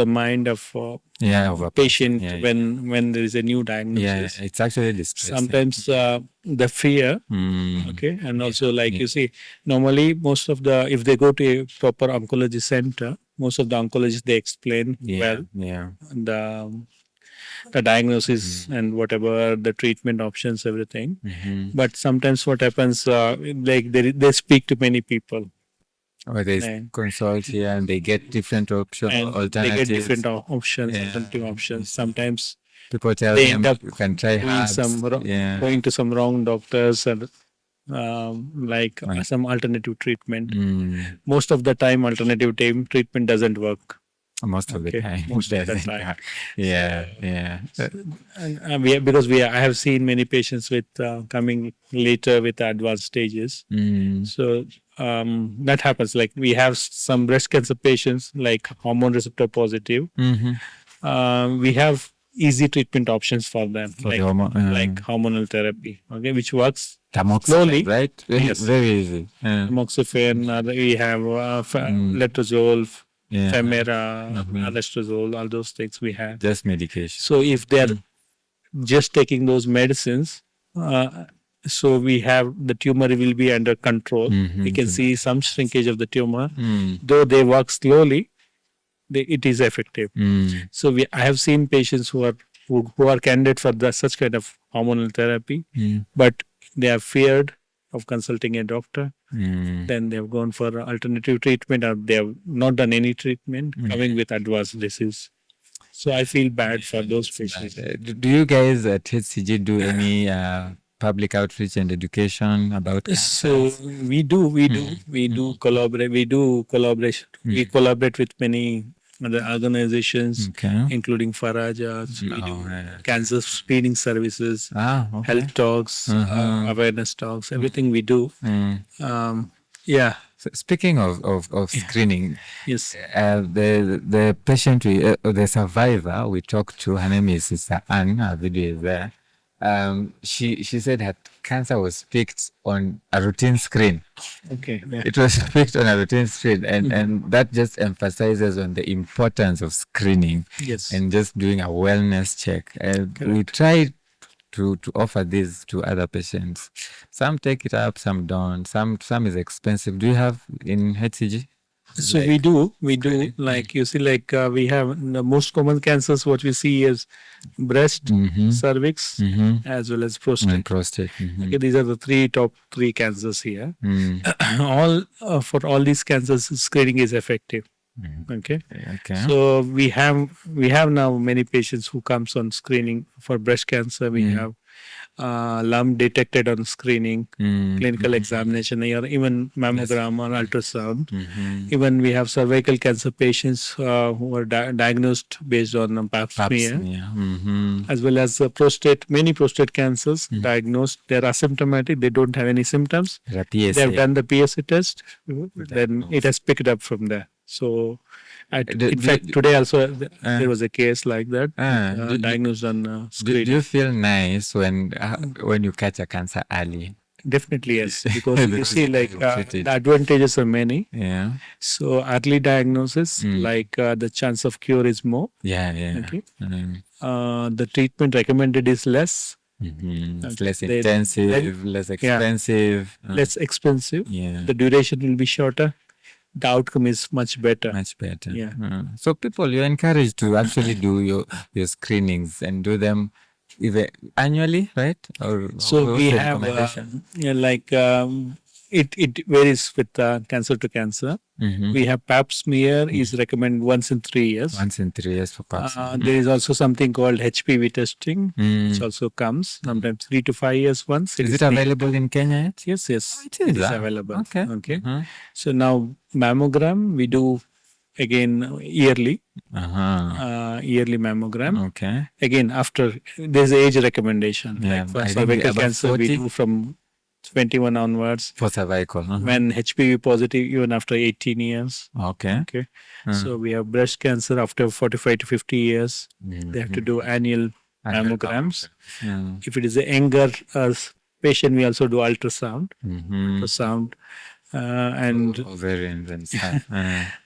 mind of a patient when there is a new diagnosis. It's actually distressing. Sometimes the fear, and also you see, normally if they go to a proper oncology center, most of the oncologists, they explain the diagnosis and whatever the treatment options, everything. But sometimes what happens, they speak to many people. Or they consult here and they get different options, alternatives. They get different alternative options. Sometimes people tell they them end up you can try going to some wrong doctors and some alternative treatment. Most of the time, alternative treatment doesn't work. Most of the time. Because I have seen many patients with coming later with advanced stages. So that happens. We have some breast cancer patients, hormone receptor positive. We have easy treatment options for them, hormonal therapy, which works Tamoxifen, slowly. right? Very, Yes. very easy. Tamoxifen, we have letrozole, Yeah. Femera, alestrozole, all those things we have. Just medication. So if they're just taking those medicines, so we have the tumor will be under control. We can see some shrinkage of the tumor. Though they work slowly, it is effective. So I have seen patients who are candidate for such kind of hormonal therapy, but they are feared of consulting a doctor. Then they have gone for alternative treatment, or they have not done any treatment, coming with advanced disease. So I feel bad for those patients. Do you guys at HCG do any public outreach and education about cancer? So we do collaborate. We do collaboration. We collaborate with many other organizations, including Faraja. We do cancer screening services, health talks, awareness talks, everything we do. Yeah. So speaking of screening, Yes. The patient, the survivor we talked to, her name is Sister Anne, her video is there. She said her cancer was picked on a routine screen. Okay. Yeah. It was picked on a routine screen, and that just emphasizes on the importance of screening. Yes. And just doing a wellness check. And we try to offer this to other patients. Some take it up, some don't. Some is expensive. Do you have in HCG? So we do. Like you see, like we have the most common cancers. What we see is breast, cervix, as well as prostate. And prostate. Okay, these are the top three cancers here. All for all these cancers, screening is effective. Okay. So we have now many patients who comes on screening for breast cancer. We have lump detected on screening, clinical examination, or even mammogram or ultrasound. Even we have cervical cancer patients who are diagnosed based on pap smear, as well as many prostate cancers diagnosed. They're asymptomatic. They don't have any symptoms. They have done the PSA test. Then it has picked up from there. So, in fact, today also there was a case like that, diagnosed on screening. Do you feel nice when you catch a cancer early? Definitely yes, because you see, like the advantages are many. Yeah. So early diagnosis, like the chance of cure is more. Yeah. Okay. The treatment recommended is less. It's less intensive, less expensive. Less expensive. Yeah. The duration will be shorter. The outcome is much better. Much better. Yeah. So people, you're encouraged to actually do your screenings and do them either annually, right? Or so we have it varies with cancer to cancer. We have pap smear is recommended once in 3 years. Once in 3 years for pap smear. There is also something called HPV testing, which also comes sometimes 3 to 5 years once. Is it available in Kenya yet? Yes. It is available. Okay. So now mammogram we do again yearly. Yearly mammogram. Okay. Again, after there's age recommendation. Yeah, like for cervical cancer 40? we do from 21 onwards. For cervical. When HPV positive, even after 18 years. Okay. So we have breast cancer after 45 to 50 years. They have to do annual mammograms. If it is a younger patient, we also do ultrasound. And ovarians and stuff.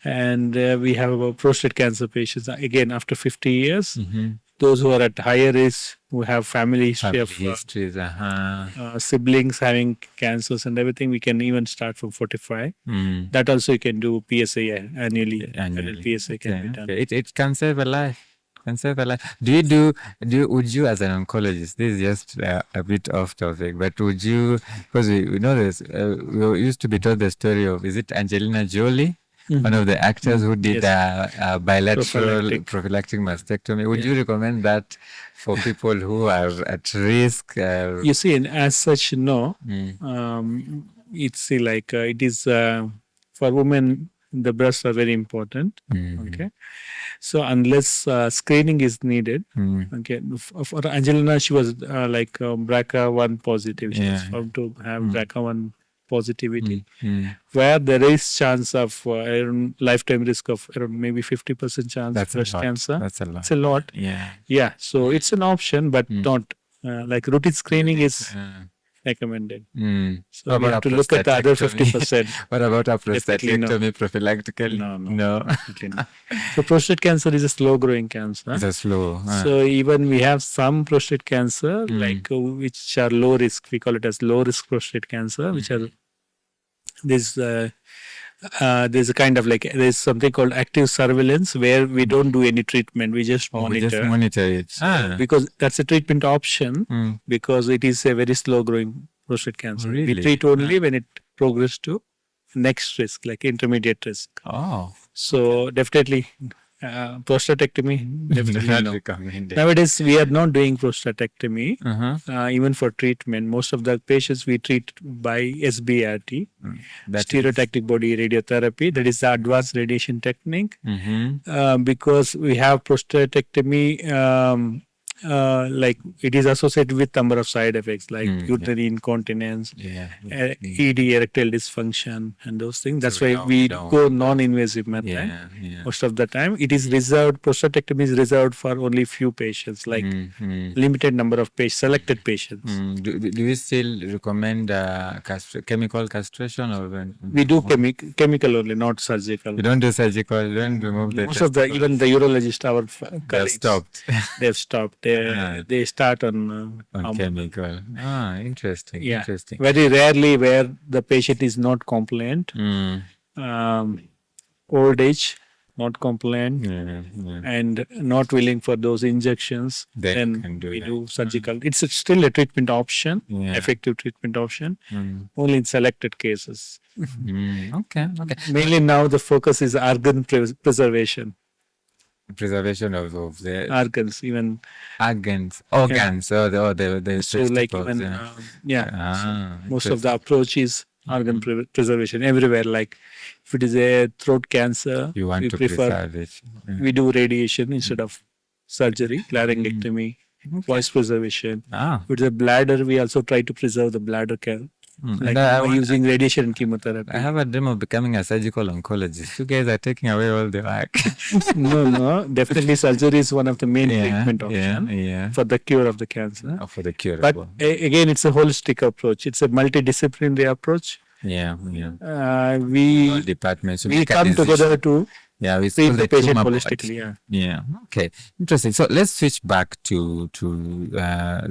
and we have prostate cancer patients again after 50 years. Those who are at higher risk, who have family history of histories, siblings having cancers and everything, we can even start from 45. That also you can do PSA annually. PSA can be done. It can save a life. Would you as an oncologist, this is just a bit off topic, but would you, because we know this, we used to be told the story of, is it Angelina Jolie? One of the actors who did a bilateral prophylactic mastectomy. Would you recommend that for people who are at risk? You see, as such, no. It's like it is for women. The breasts are very important. Okay, so unless screening is needed, okay. For Angelina, she was like BRCA1 positive. She was found to have BRCA1 positivity, where there is chance of lifetime risk of around maybe 50% chance of breast cancer. That's a lot. It's a lot. Yeah. So it's an option, but not like routine screening is recommended. So What we have about to look at the other prostatectomy? 50%. What about a Definitely no. prostatectomy prophylactically? No. Definitely not. So prostate cancer is a slow growing cancer. It's a slow. So even we have some prostate cancer like which are low risk. We call it as low risk prostate cancer, which are this. There's a kind of like there's something called active surveillance where we don't do any treatment. We just monitor. We just monitor it. Because that's a treatment option because it is a very slow growing prostate cancer. Really? We treat only when it progresses to next risk, like intermediate risk. So definitely prostatectomy, definitely Not no. recommended. Nowadays we are not doing prostatectomy even for treatment. Most of the patients we treat by SBRT, stereotactic body radiotherapy. That is the advanced radiation technique. Because we have prostatectomy like it is associated with number of side effects like urinary incontinence, ED, erectile dysfunction, and those things. That's why we go non-invasive method. Most of the time, it is reserved. Prostatectomy is reserved for only few patients, like limited number of patients, selected patients. Do you still recommend chemical castration or when? We do chemical only, not surgical. You don't do surgical. You don't remove the. Most of the even the urologist, our They've colleagues, stopped. they've stopped. They start on chemical. Interesting. Yeah. Interesting. Very rarely where the patient is not compliant. Old age, not compliant, and not willing for those injections. Then we do surgical. It's still a treatment option, effective treatment option, only in selected cases. Okay. Mainly now the focus is organ preservation. Preservation of the Organs, even organs. So like even most of the approach is organ preservation everywhere. Like if it is a throat cancer, you want to preserve it. We do radiation instead of surgery, laryngectomy, voice preservation. If it is a bladder, we also try to preserve the bladder care. Like using radiation and chemotherapy. I have a dream of becoming a surgical oncologist. You guys are taking away all the work. No, definitely surgery is one of the main treatment options for the cure of the cancer. For the cure. But again, it's a holistic approach. It's a multidisciplinary approach. All departments. We come together to we treat the patient holistically. Okay. Interesting. So let's switch back to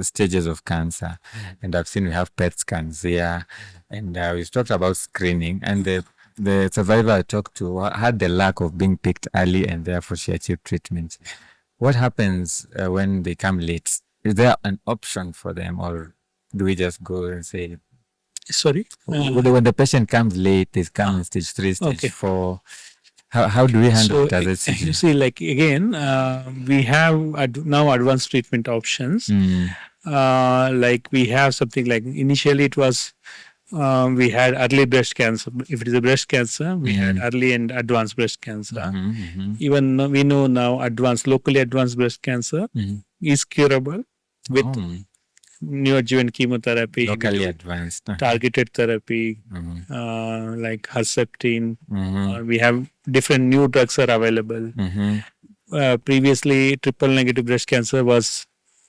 stages of cancer. And I've seen we have PET scans here. And we've talked about screening. And the survivor I talked to had the lack of being picked early and therefore she achieved treatment. What happens when they come late? Is there an option for them or do we just go and say... Sorry? When the patient comes late, they come in stage 3, stage 4... How do we handle it as HCG? You see, like again, we have now advanced treatment options. Like we have something like initially it was we had early breast cancer. If it is a breast cancer, we had early and advanced breast cancer. Even we know now locally advanced breast cancer is curable with neoadjuvant chemotherapy, locally advanced, targeted therapy, like Herceptin. We have different new drugs are available. Previously, triple negative breast cancer was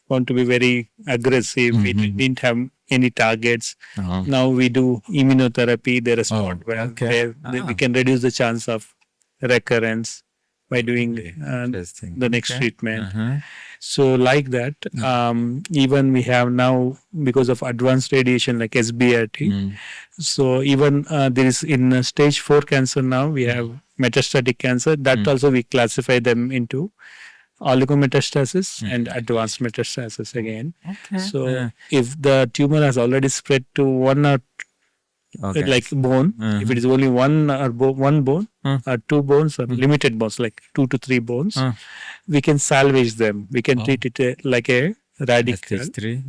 found to be very aggressive. We didn't have any targets. Now we do immunotherapy. They respond well. We can reduce the chance of recurrence by doing the next treatment. So like that, even we have now, because of advanced radiation like SBRT, so even there is in stage 4 cancer now, we have metastatic cancer. That also we classify them into oligometastasis and advanced metastasis again. So if the tumor has already spread to one or like bone, if it is only one bone or 2 bones or limited bones, like 2 to 3 bones, we can salvage them. We can treat it like a radical. Stage 3?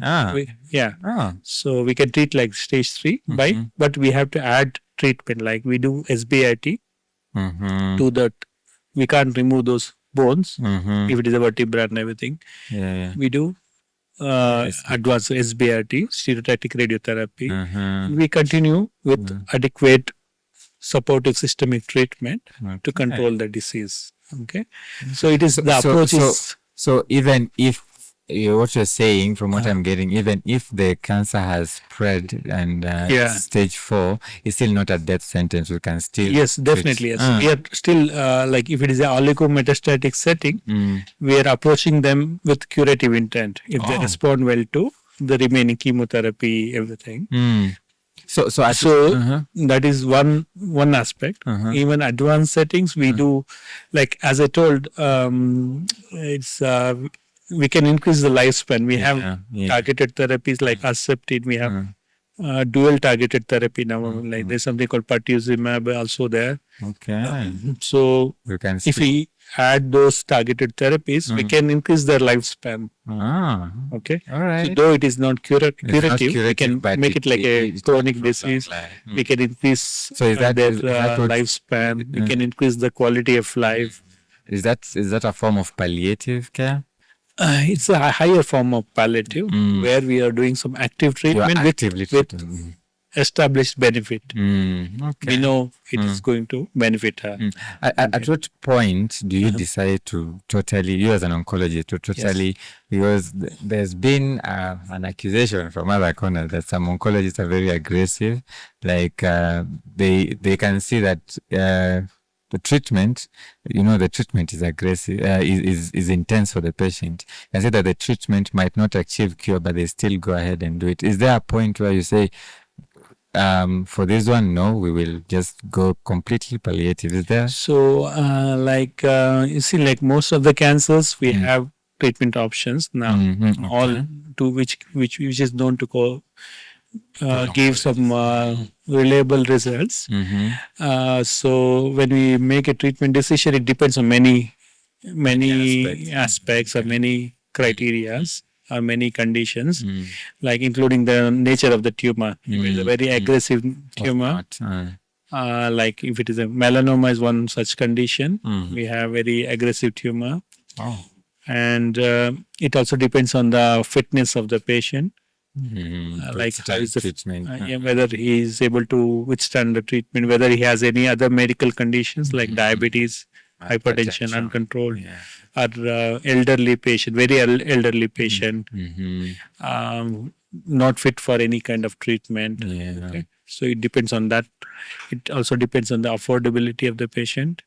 So we can treat like stage 3 but we have to add treatment, like we do SBRT to that. We can't remove those bones if it is a vertebra and everything. We do advanced SBRT, stereotactic radiotherapy. We continue with adequate supportive systemic treatment to control the disease. So it is the approach is. So even if what you're saying, from what I'm getting, even if the cancer has spread and stage 4, it's still not a death sentence. We can still yes, definitely yes. We are still like if it is an oligometastatic setting, we are approaching them with curative intent. If they respond well to the remaining chemotherapy, everything. So that is one aspect. Even advanced settings, we do, like as I told, it's we can increase the lifespan. We have targeted therapies like Herceptin. We have dual targeted therapy now. Like there's something called pertuzumab also there. Okay. So we can if we add those targeted therapies, we can increase their lifespan. Okay. All right. So though it is not curative, we can but make it like a chronic disease. We can increase their lifespan. We can increase the quality of life. Is that a form of palliative care? It's a higher form of palliative where we are doing some active treatment with established benefit. Okay. We know it is going to benefit her. At what point do you decide to totally, you as an oncologist, to totally, because there's been an accusation from other corners that some oncologists are very aggressive, like they can see that the treatment, the treatment is aggressive, is intense for the patient. And say that the treatment might not achieve cure, but they still go ahead and do it. Is there a point where you say, for this one, no, we will just go completely palliative? Is there? So, you see, like most of the cancers, we have treatment options now, all to which is known to give some reliable results. So when we make a treatment decision, it depends on many aspects or many criterias or many conditions, like including the nature of the tumor. If it's a very aggressive tumor, like if it is a melanoma is one such condition, we have very aggressive tumor. And it also depends on the fitness of the patient. Like how is the treatment, whether he is able to withstand the treatment, whether he has any other medical conditions like diabetes, hypertension, uncontrolled, or elderly patient, very elderly patient, not fit for any kind of treatment. Okay? So it depends on that. It also depends on the affordability of the patient.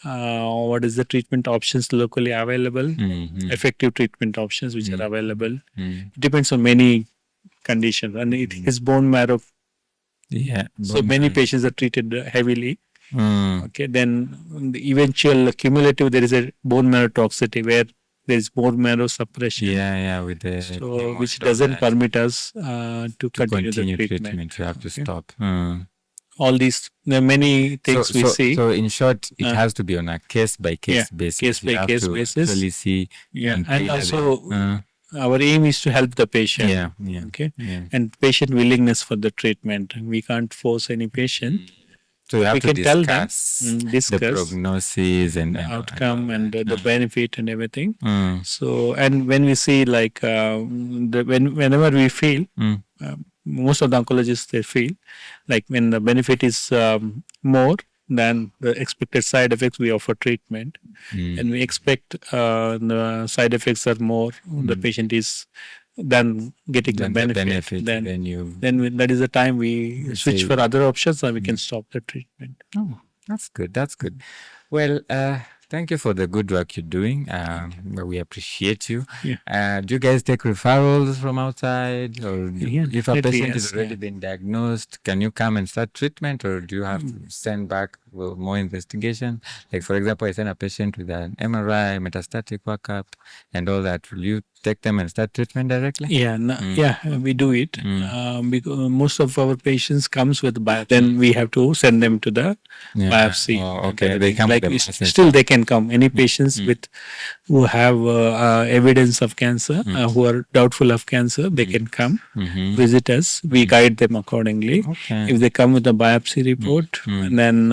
What is the treatment options locally available, effective treatment options which are available. It depends on many conditions, and it is bone marrow. So many patients are treated heavily. Okay, then the eventual cumulative, there is a bone marrow toxicity where there is bone marrow suppression. With the so which doesn't permit us to continue the treatment. You have to stop. All these, there are many things we see. So in short, it has to be on a case-by-case basis. Case-by-case basis. Really see. And also our aim is to help the patient. Okay. And patient willingness for the treatment. We can't force any patient. So you have we to can discuss, tell them, the prognosis and the outcome and the benefit and everything. So, and when we see like whenever we feel, most of the oncologists, they feel like when the benefit is more than the expected side effects, we offer treatment. And we expect the side effects are more, the patient is than getting the benefit. Then that is the time we switch for other options, and we can stop the treatment. Oh, that's good. That's good. Well, thank you for the good work you're doing. We appreciate you. Do you guys take referrals from outside? Or if a patient has already been diagnosed, can you come and start treatment, or do you have to send back more investigation? Like, for example, I send a patient with an MRI, metastatic workup, and all that. Will you take them and start treatment directly? We do it. Because most of our patients comes with biopsy. Then we have to send them to the biopsy. Okay. They come like with still they can come. Any patients who have evidence of cancer, who are doubtful of cancer, they can come visit us. We guide them accordingly. If they come with a biopsy report, and then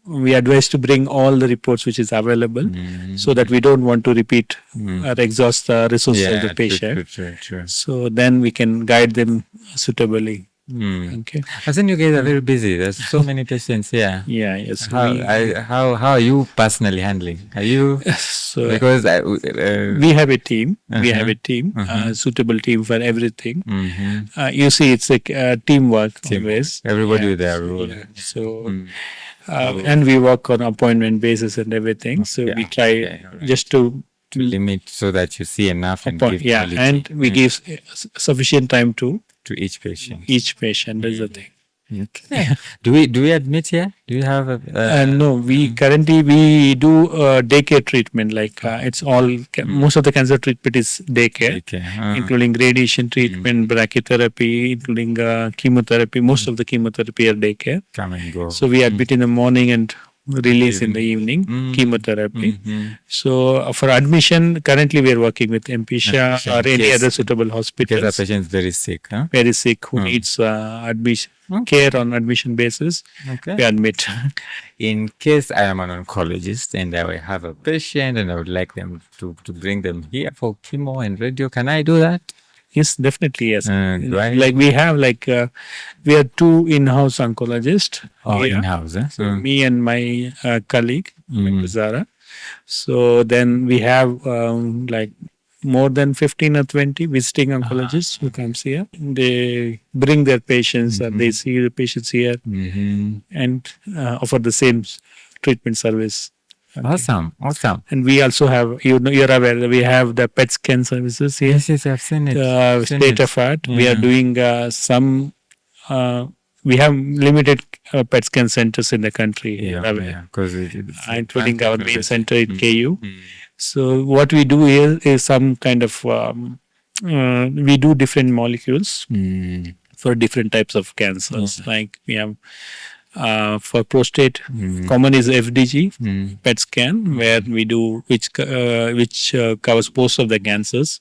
we advise to bring all the reports which is available, so that we don't want to repeat or exhaust the resources of the patient. True. So then we can guide them suitably. Okay. I think you guys are very busy. There's so many patients here. Yeah. Yes. How are you personally handling? Are you So because we have a team. We have a Uh-huh. team, Uh-huh. suitable team for everything. Mhm. You see, it's like teamwork always. Everybody Yeah. with their role. Yeah. So, Mm. and we work on appointment basis and everything. So we try alright. just to Limit so that you see enough and give yeah, quality and we give sufficient time to to each patient. each patient. That's the thing. Okay. Do we admit here? Do you have a? No, we currently we do daycare treatment. Like it's all most of the cancer treatment is daycare, Okay. including radiation treatment, brachytherapy, including chemotherapy. Most of the chemotherapy are daycare. Come and go. So we admit in the morning and release in the evening chemotherapy. So for admission, currently we are working with MP Shah or any other suitable Because hospitals. the patient is very sick, huh? Very sick who needs admission care on admission basis. Okay. We admit. In case I am an oncologist and I will have a patient and I would like them to bring them here for chemo and radio, can I do that? Yes, definitely yes. Right. Like we have we are two in-house oncologists. Oh, here. in-house, huh? So me and my colleague, Zara. So then we have more than 15 or 20 visiting oncologists who comes here. They bring their patients and they see the patients here and offer the same treatment service. Okay. Awesome. And we also have, you're aware that we have the PET scan services here. Yes, I've seen it. State of art. We are doing we have limited PET scan centers in the country. Because including our main center in KU. So what we do here is some kind of, we do different molecules for different types of cancers. Like we have for prostate, common is FDG, PET scan, where we do, which covers most of the cancers.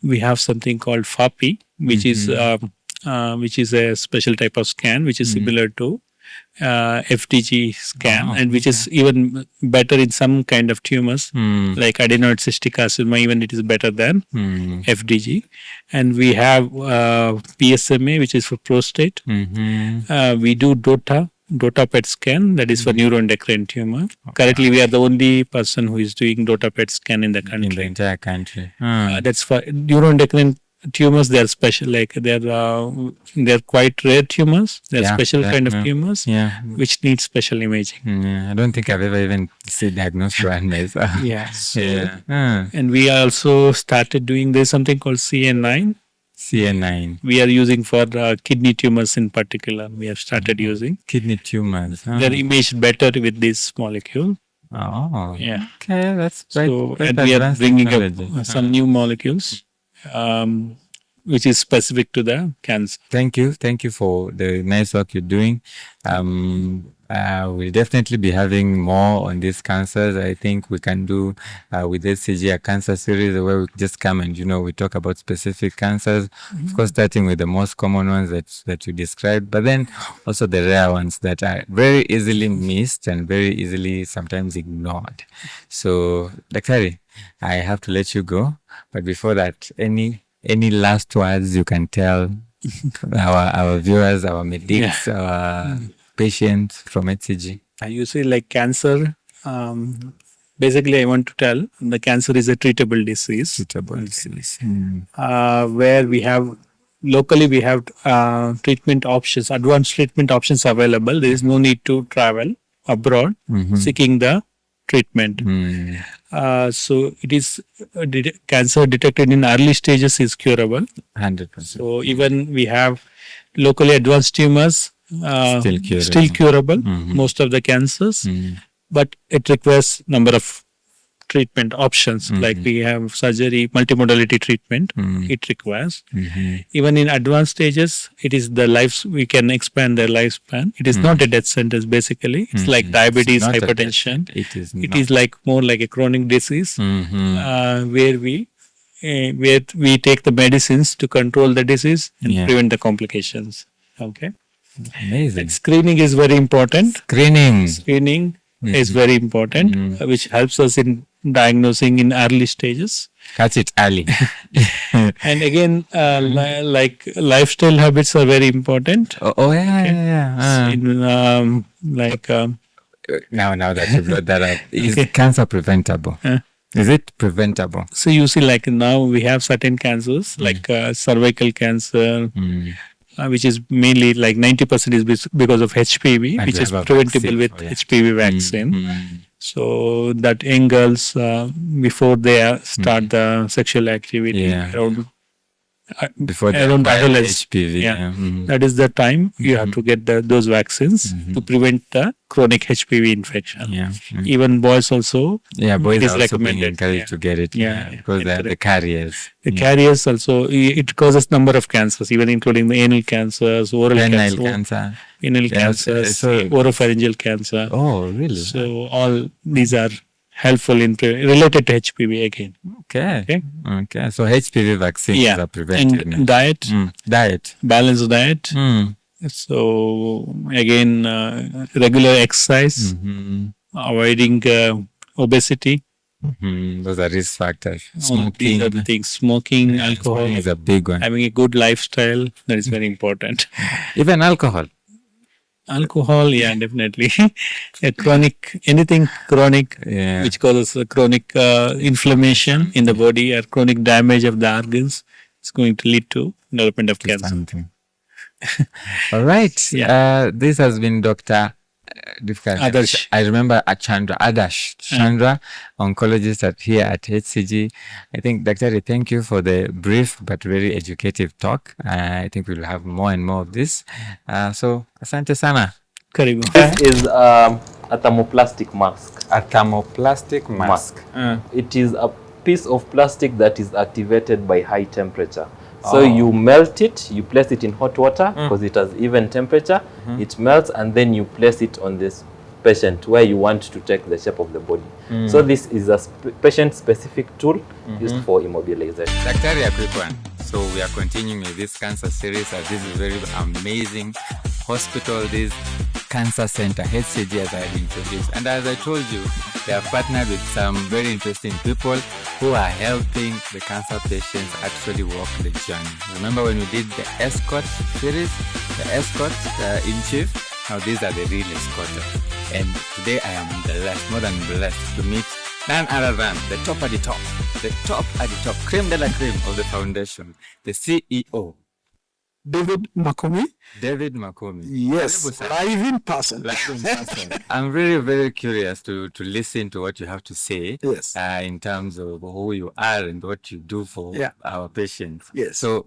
We have something called FAPI, which is a special type of scan, which is similar to FDG scan, and which is even better in some kind of tumors, like adenoid cystic carcinoma. Even it is better than FDG. And we have PSMA, which is for prostate. We do DOTA PET scan, that is for neuroendocrine tumor. Currently, we are the only person who is doing DOTA PET scan in the country. In the entire country. That's for neuroendocrine tumors. They are special, like they're quite rare tumors. They're special kind of tumors, which need special imaging. I don't think I've ever even seen diagnosed one myself. And we also started doing, there's something called CA9. We are using for kidney tumors in particular. We have started using kidney tumors. They're imaged better with this molecule. Oh, yeah. Okay, that's right. So, and we are bringing up some new molecules, which is specific to the cancer. Thank you for the nice work you're doing. We'll definitely be having more on these cancers. I think we can do with HCG a cancer series where we just come and we talk about specific cancers. Of course, starting with the most common ones that you described, but then also the rare ones that are very easily missed and very easily sometimes ignored. So, Daktari, I have to let you go, but before that, any last words you can tell our viewers, our medics, our patients from HCG? You say like cancer. Basically, I want to tell the cancer is a treatable disease. Where we have locally we have treatment options, advanced treatment options available. There is no need to travel abroad seeking the treatment. So it is cancer detected in early stages is curable. 100%. So even we have locally advanced tumors still curable, most of the cancers, but it requires number of treatment options. Like we have surgery, multimodality treatment, it requires. Even in advanced stages, it is we can expand their lifespan. It is not a death sentence basically. It's like diabetes, hypertension. It is like more like a chronic disease where we take the medicines to control the disease and prevent the complications. Okay. Amazing. Screening is very important. Screening. is very important, which helps us in diagnosing in early stages. Catch it early. And again, like lifestyle habits are very important. In Now that you brought that up, is cancer preventable? Is it preventable? So you see, like now we have certain cancers, like cervical cancer, which is mainly like 90% is because of HPV, And which we is have a preventable vaccine with for it. HPV vaccine. So that young girls, before they start the sexual activity, around Before they around acquire adolescence, HPV. that is the time you have to get those vaccines to prevent the chronic HPV infection. Even boys also, Boys is are also being recommended. encouraged to get it because they are the carriers. The carriers also, it causes number of cancers, even including the anal cancers, oral Penile cancer, cancer. anal cancers, so- oropharyngeal cancer. Oh, really? So all these are helpful in related to HPV again. Okay. So HPV vaccines are preventive. And diet, Diet. balanced diet. So again, regular exercise, avoiding obesity. Those are risk factors. All these are the things. Smoking, alcohol, Smoking is a big one. having a good lifestyle, that is very important. Even alcohol. Alcohol, definitely. Anything chronic, which causes a chronic inflammation in the body or chronic damage of the organs, is going to lead to development of cancer. Something. All right. This has been Dr. Adarsh. I remember Adarsh Chandra, oncologist here at HCG. I think, Daktari, thank you for the brief but very educative talk. I think we'll have more and more of this. So, asante sana. Karibu. This is a thermoplastic mask. A thermoplastic mask. It is a piece of plastic that is activated by high temperature. So you melt it, you place it in hot water because it has even temperature. It melts and then you place it on this patient where you want to take the shape of the body. So this is a patient-specific tool used for immobilization. Daktari, a quick one. So we are continuing with this cancer series at this very amazing hospital, this cancer center, HCG, as I have introduced. And as I told you, they have partnered with some very interesting people who are helping the cancer patients actually walk the journey. Remember when we did the escort series, the escort in chief? Now these are the real escorters. And today I am blessed, more than blessed, to meet none other than the top at the top, creme de la creme of the foundation, the CEO. David Makomi. David Makomi. Yes, live in person. I'm very, very curious to listen to what you have to say. Yes. In terms of who you are and what you do for our patients. Yes. So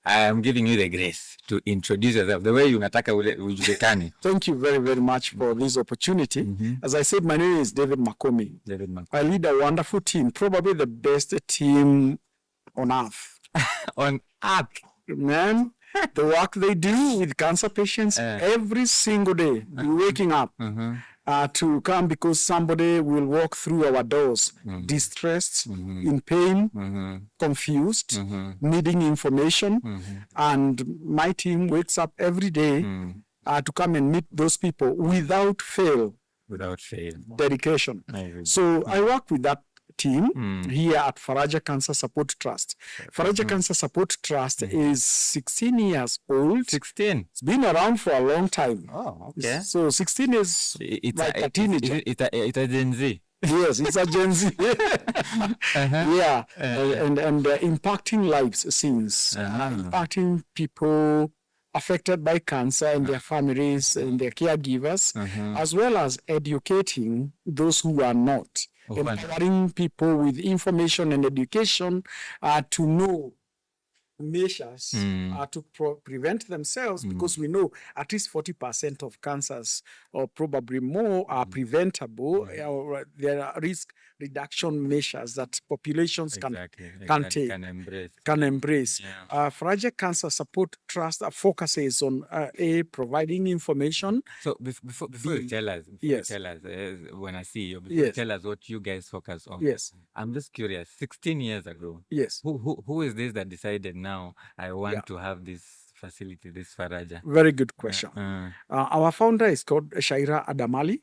I am giving you the grace to introduce yourself the way you nataka ujulikane. Thank you very, very much for this opportunity. As I said, my name is David Makomi. David Makomi. I lead a wonderful team, probably the best team on earth. On earth. Man, the work they do with cancer patients every single day, waking up to come because somebody will walk through our doors, distressed, in pain, confused, needing information. And my team wakes up every day to come and meet those people without fail. Without fail. Dedication. So I work with that team here at Faraja Cancer Support Trust. Faraja Cancer Support Trust is 16 years old. 16? It's been around for a long time. Oh, okay. So 16 is like a teenager. It's a Gen Z. Yes, it's a Gen Z. Yeah, and impacting lives since. Impacting people affected by cancer and their families and their caregivers, as well as educating those who are not. Empowering people with information and education to know measures to prevent themselves, because we know at least 40% of cancers, or probably more, are preventable. There are risk reduction measures that populations can take, can embrace. Fragile Cancer Support Trust focuses on providing information. So before you tell us, when I see you, you tell us what you guys focus on. Yes. I'm just curious, 16 years ago, yes, who is this that decided now I want to have this facility, this Faraja? Very good question. Our founder is called Shaira Adamali.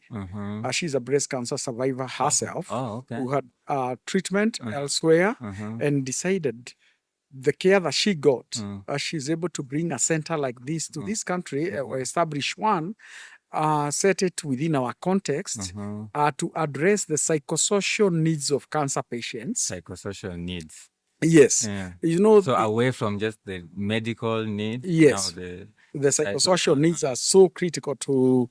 She's a breast cancer survivor herself who had treatment elsewhere and decided the care that she got, she's able to bring a center like this to this country or establish one, set it within our context to address the psychosocial needs of cancer patients. Psychosocial needs. Yes. So away from just the medical needs. Yes. The psychosocial needs are so critical to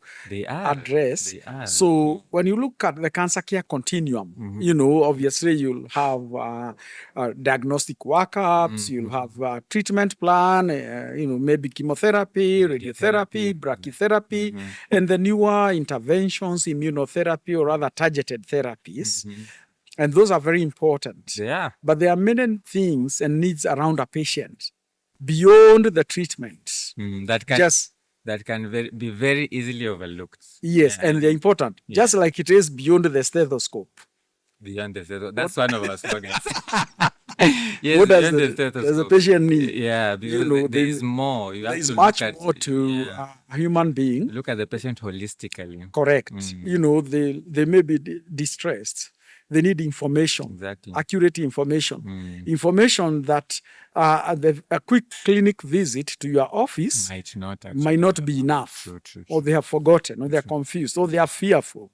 address. So when you look at the cancer care continuum, obviously you'll have diagnostic workups, you'll have treatment plan, maybe chemotherapy, radiotherapy, brachytherapy, and the newer interventions, immunotherapy or other targeted therapies. And those are very important. Yeah. But there are many things and needs around a patient beyond the treatment. That can be very easily overlooked. Yes, and they're important. Just like it is beyond the stethoscope. Beyond the stethoscope. That's one of our slogans. Yes, what does the patient need? Yeah, because there is more. There is much more to a human being. Look at the patient holistically. Correct. They may be distressed. They need information, accurate information, information that a quick clinic visit to your office might not be enough, or they have forgotten, or they are confused, or they are fearful.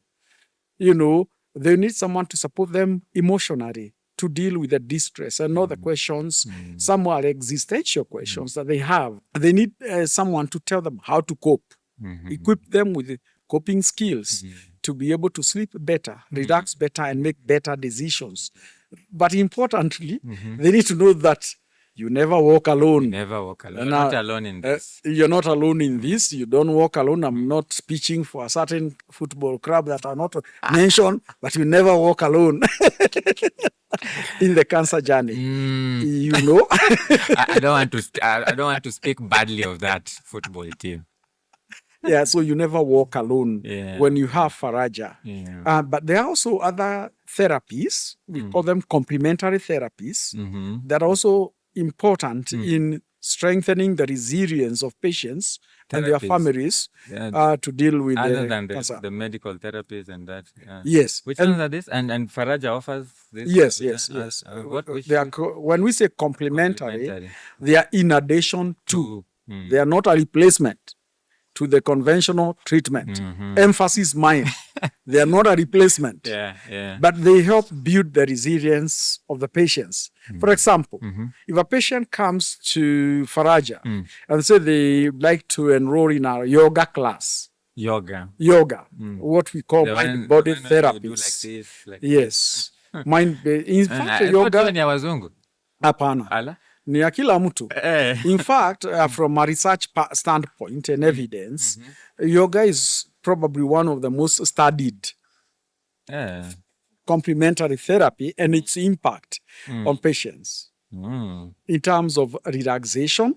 They need someone to support them emotionally to deal with the distress and all the questions. Some are existential questions that they have. They need someone to tell them how to cope, equip them with coping skills to be able to sleep better, relax better, and make better decisions. But importantly, they need to know that you never walk alone. You never walk alone. You're not alone in this. You're not alone in this. You don't walk alone. I'm not pitching for a certain football club that are not mentioned, but you never walk alone in the cancer journey. I don't want to speak badly of that football team. Yeah, so you never walk alone when you have Faraja. But there are also other therapies, we call them complementary therapies, that are also important in strengthening the resilience of patients and their families to deal with other than cancer. The medical therapies and that. Yes. Which ones are this? And Faraja offers this? Yes. When we say complementary, they are in addition to. They are not a replacement to the conventional treatment. Emphasis mine. They are not a replacement. But they help build the resilience of the patients. For example, if a patient comes to Faraja and say they like to enroll in our yoga class. Yoga. What we call mind-body therapies. Yes. In fact, yoga. Hapana. Ni ya kila mtu. In fact, from a research standpoint and evidence, yoga is probably one of the most studied complementary therapy and its impact on patients in terms of relaxation,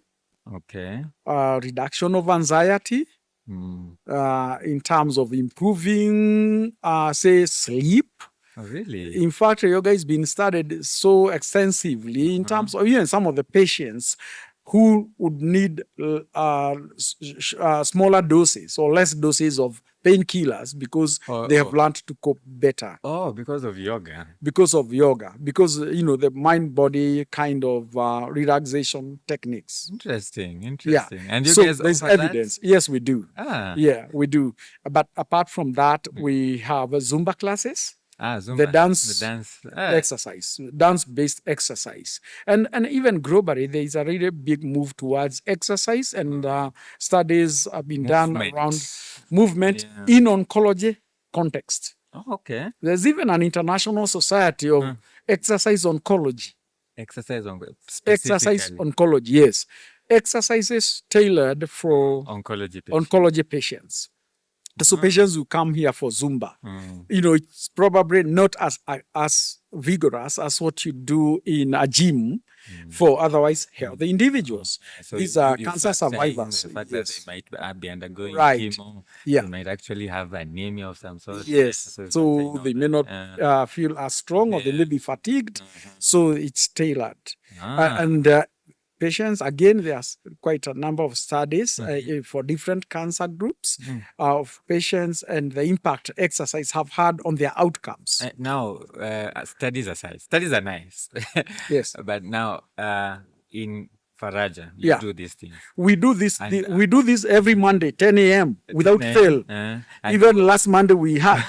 reduction of anxiety, in terms of improving, say, sleep. Oh, really? In fact, yoga has been studied so extensively in terms of even some of the patients who would need smaller doses or less doses of painkillers because they have learned to cope better. Oh, because of yoga. Because, the mind-body kind of relaxation techniques. Interesting. Yeah. And you guys there's evidence. That? Yes, we do. Yeah, we do. But apart from that, we have Zumba classes. Zumba. The dance exercise, dance-based exercise. And even globally, there is a really big move towards exercise, and studies have been done around movement in oncology context. Oh, okay. There's even an international society of exercise oncology. Exercise oncology, yes. Exercises tailored for oncology patients. So patients who come here for Zumba, it's probably not as vigorous as what you do in a gym for otherwise healthy individuals. So these are cancer survivors. The fact that they might be undergoing chemo, they might actually have anemia of some sort. Yes, so they may not feel as strong or they may be fatigued. So it's tailored. And patients, again, there's quite a number of studies for different cancer groups of patients and the impact exercise have had on their outcomes. Now, studies aside, studies are nice. Yes. But now, in Faraja, you do these things. We do this. We do this every Monday, 10 a.m. without fail. Even last Monday we had,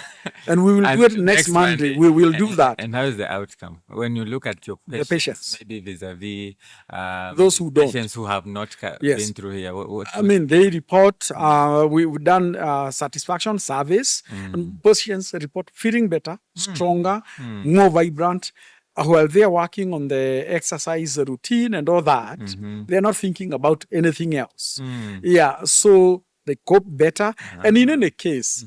and we will do it next Monday. We will do that. And how is the outcome when you look at your patients? The patients, maybe vis-a-vis those who don't, patients who have not been through here. I mean, they report. We've done satisfaction surveys, and patients report feeling better, stronger, more vibrant. While they are working on the exercise routine and all that, they're not thinking about anything else. Yeah, so they cope better. And in any case,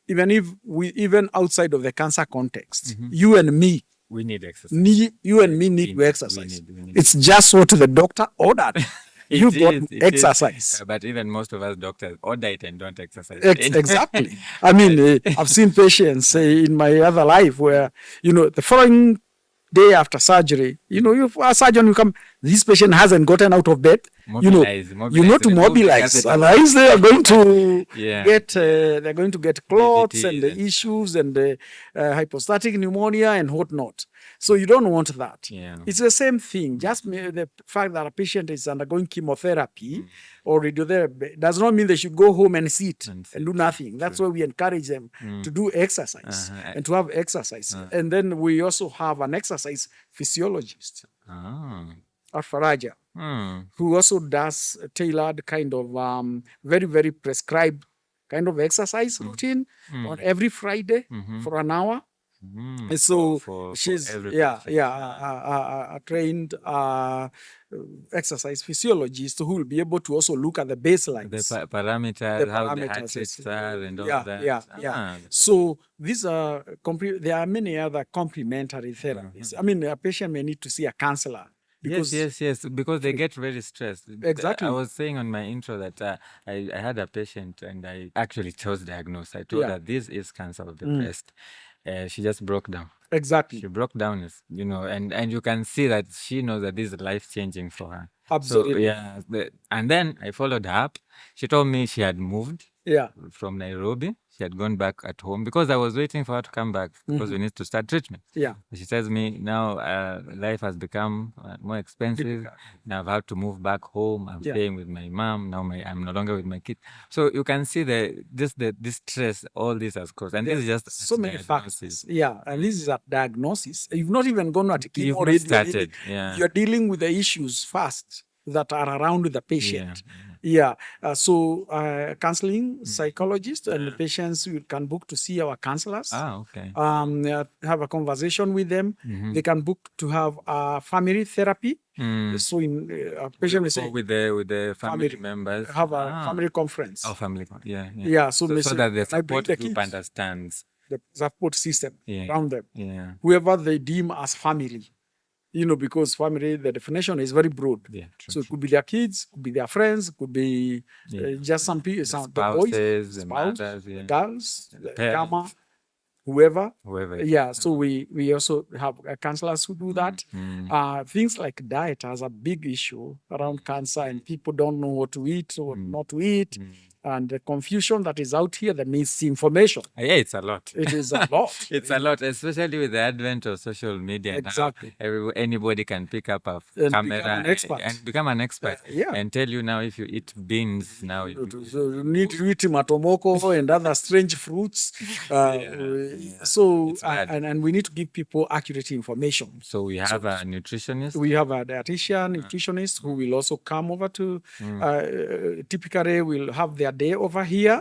even outside of the cancer context, you and me, we need exercise. You and me need to exercise. We need. It's just what the doctor ordered. You got exercise. But even most of us doctors order it and don't exercise. Exactly. I mean, I've seen patients in my other life where, the following day after surgery, a surgeon will come, this patient hasn't gotten out of bed. Mobilize, you know to mobilize. Otherwise, they are going to they're going to get clots and the issues and the hypostatic pneumonia and whatnot. So you don't want that. Yeah. It's the same thing. Just the fact that a patient is undergoing chemotherapy or radiotherapy does not mean they should go home and sit and do nothing. That's why we encourage them to do exercise and to have exercise. And then we also have an exercise physiologist at Faraja who also does tailored kind of very, very prescribed kind of exercise routine on every Friday for an hour. And so she's a trained exercise physiologist who will be able to also look at the baselines, the parameters, how the heart rates are, and all that. So these are there are many other complementary therapies. I mean, a patient may need to see a counselor. Because because they get very stressed. Exactly. I was saying on my intro that I had a patient and I actually chose diagnosis. I told her this is cancer of the breast. She just broke down. Exactly. She broke down, and you can see that she knows that this is life-changing for her. Absolutely. So, and then I followed her up. She told me she had moved from Nairobi. She had gone back at home because I was waiting for her to come back because we need to start treatment. Yeah. She tells me now life has become more expensive. Now I've had to move back home. I'm staying with my mom. Now I'm no longer with my kid. So you can see this stress, all this has caused. And this is just so many factors. Yeah. And this is a diagnosis. You've not even gone at chemo. You've not started. You're dealing with the issues first that are around the patient. So counseling, psychologists, and the patients we can book to see our counselors. Have a conversation with them. They can book to have family therapy. So in a patient will say with the family members have a family conference. Oh, family, So that the support group understands the support system around them. Whoever they deem as family. Because family, the definition is very broad. So it could be their kids, could be their friends, could be just some people, the boys, the mothers, girls, the grandma, whoever. So we also have counselors who do that. Things like diet has a big issue around cancer, and people don't know what to eat or what not to eat. And the confusion that is out here, the misinformation. It's a lot. It is a lot. It's a lot, especially with the advent of social media. Exactly. Anybody can pick up a camera and become an expert and tell you now if you eat beans now. You need to eat matomoko and other strange fruits. So, and we need to give people accurate information. So we have a nutritionist. We have a dietitian, nutritionist who will also come over to, typically we'll have their day over here,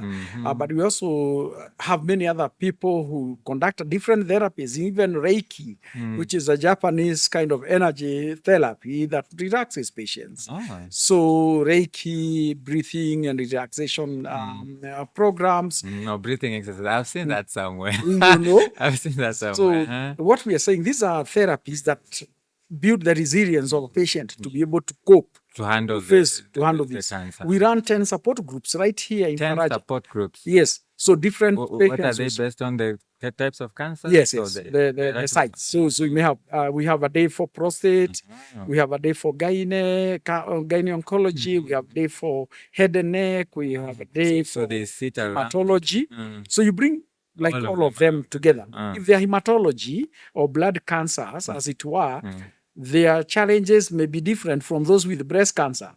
but we also have many other people who conduct different therapies, even Reiki, which is a Japanese kind of energy therapy that relaxes patients. So Reiki, breathing and relaxation programs. No, breathing exercise. I've seen that somewhere. I've seen that somewhere. So what we are saying, these are therapies that build the resilience of a patient to be able to cope. To handle this. The cancer. We run 10 support groups right here in 10 Faraja. Support groups. Yes. So different What are they patients. based on the types of cancer? Yes, So yes, the sites. So we may have we have a day for prostate, we have a day for gynae oncology, we have a day for head and neck, we have a day So for they sit around. hematology. So you bring like all of them together. If they're hematology or blood cancers, as it were, their challenges may be different from those with breast cancer.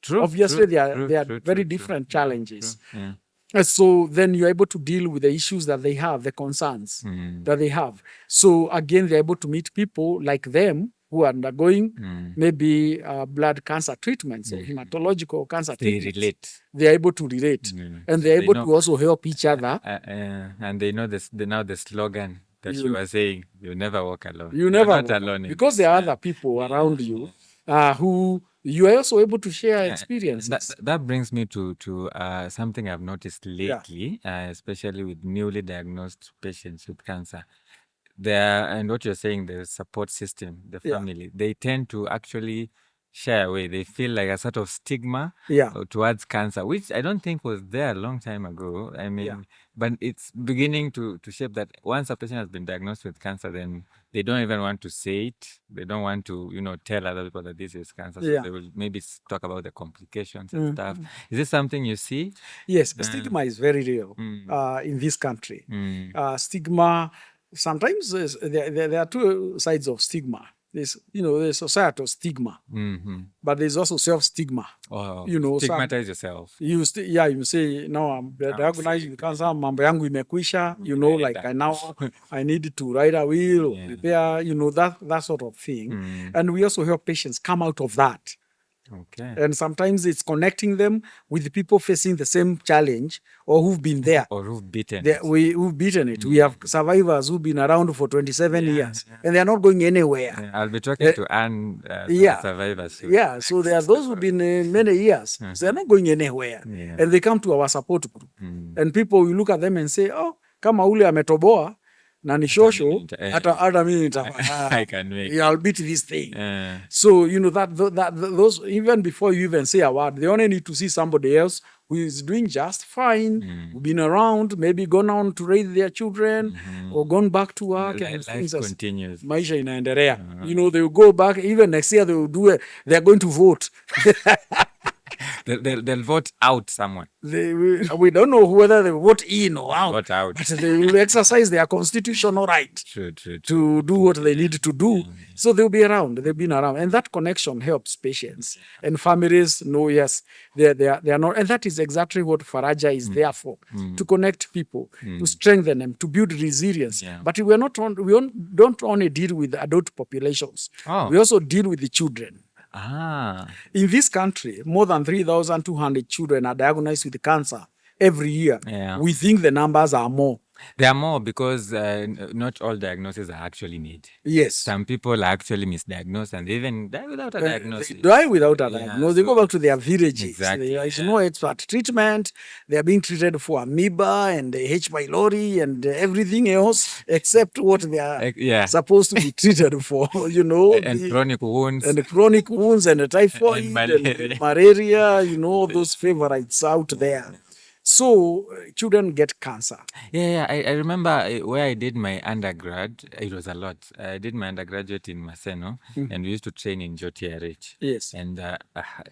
True. Obviously, they are very different challenges. Yeah. And so then you're able to deal with the issues that they have, the concerns that they have. So again, they're able to meet people like them who are undergoing maybe blood cancer treatments or hematological cancer treatments. They relate. They're able to relate. And they're able to also help each other. And they know this. They know the slogan that you were saying, you never walk alone. You never You're not walk alone. because there are other people around you who you are also able to share experiences. That brings me to something I've noticed lately, especially with newly diagnosed patients with cancer. And what you're saying, the support system, the family, they tend to actually shy away. They feel like a sort of stigma towards cancer, which I don't think was there a long time ago. I mean, but it's beginning to shape that once a patient has been diagnosed with cancer, then they don't even want to say it. They don't want to, tell other people that this is cancer. So they will maybe talk about the complications and stuff. Is this something you see? Yes, stigma is very real in this country. Stigma, sometimes there are two sides of stigma. There's societal stigma, but there's also self-stigma. Stigmatize yourself. You say, no, I'm diagnosed with cancer, mambo yangu imekwisha, I need to write a will, or prepare, that sort of thing. And we also help patients come out of that. Okay. And sometimes it's connecting them with the people facing the same challenge or who've been there. Or who've beaten it. Who've beaten it. We have survivors who've been around for 27 years and they're not going anywhere. Yeah, I'll be talking to Anne, survivors. Yeah, so there are those who've been many years. So they're not going anywhere. Yeah. And they come to our support group. And people will look at them and say, oh, kama ule ametoboa, na ni shosho, hata mimi I can make. I'll beat this thing. So, those, even before you even say a word, they only need to see somebody else who is doing just fine, who've been around, maybe gone on to raise their children, or gone back to work. And life continues. Maisha inaendelea. They will go back, even next year they will they're going to vote. They'll vote out someone. We don't know whether they vote in or out. Vote out. But they will exercise their constitutional right True. to do what they need to do. So they'll be around. They've been around. And that connection helps patients. And families know, yes, they are not. And that is exactly what Faraja is there for, to connect people, to strengthen them, to build resilience. Yeah. But we don't only deal with the adult populations. We also deal with the children. In this country, more than 3,200 children are diagnosed with cancer every year. Yeah. We think the numbers are more. There are more because not all diagnoses are actually made. Yes. Some people are actually misdiagnosed and they even die without a diagnosis. They die without a diagnosis. They go back to their villages. Exactly. There is no expert treatment. They are being treated for amoeba and H. pylori and everything else except what they are supposed to be treated for, And chronic wounds. And chronic wounds and typhoid and malaria, those favorites out there. So children get cancer. Yeah. I remember where I did my undergrad. It was a lot. I did my undergraduate in Maseno, and we used to train in JOTRH. Yes. And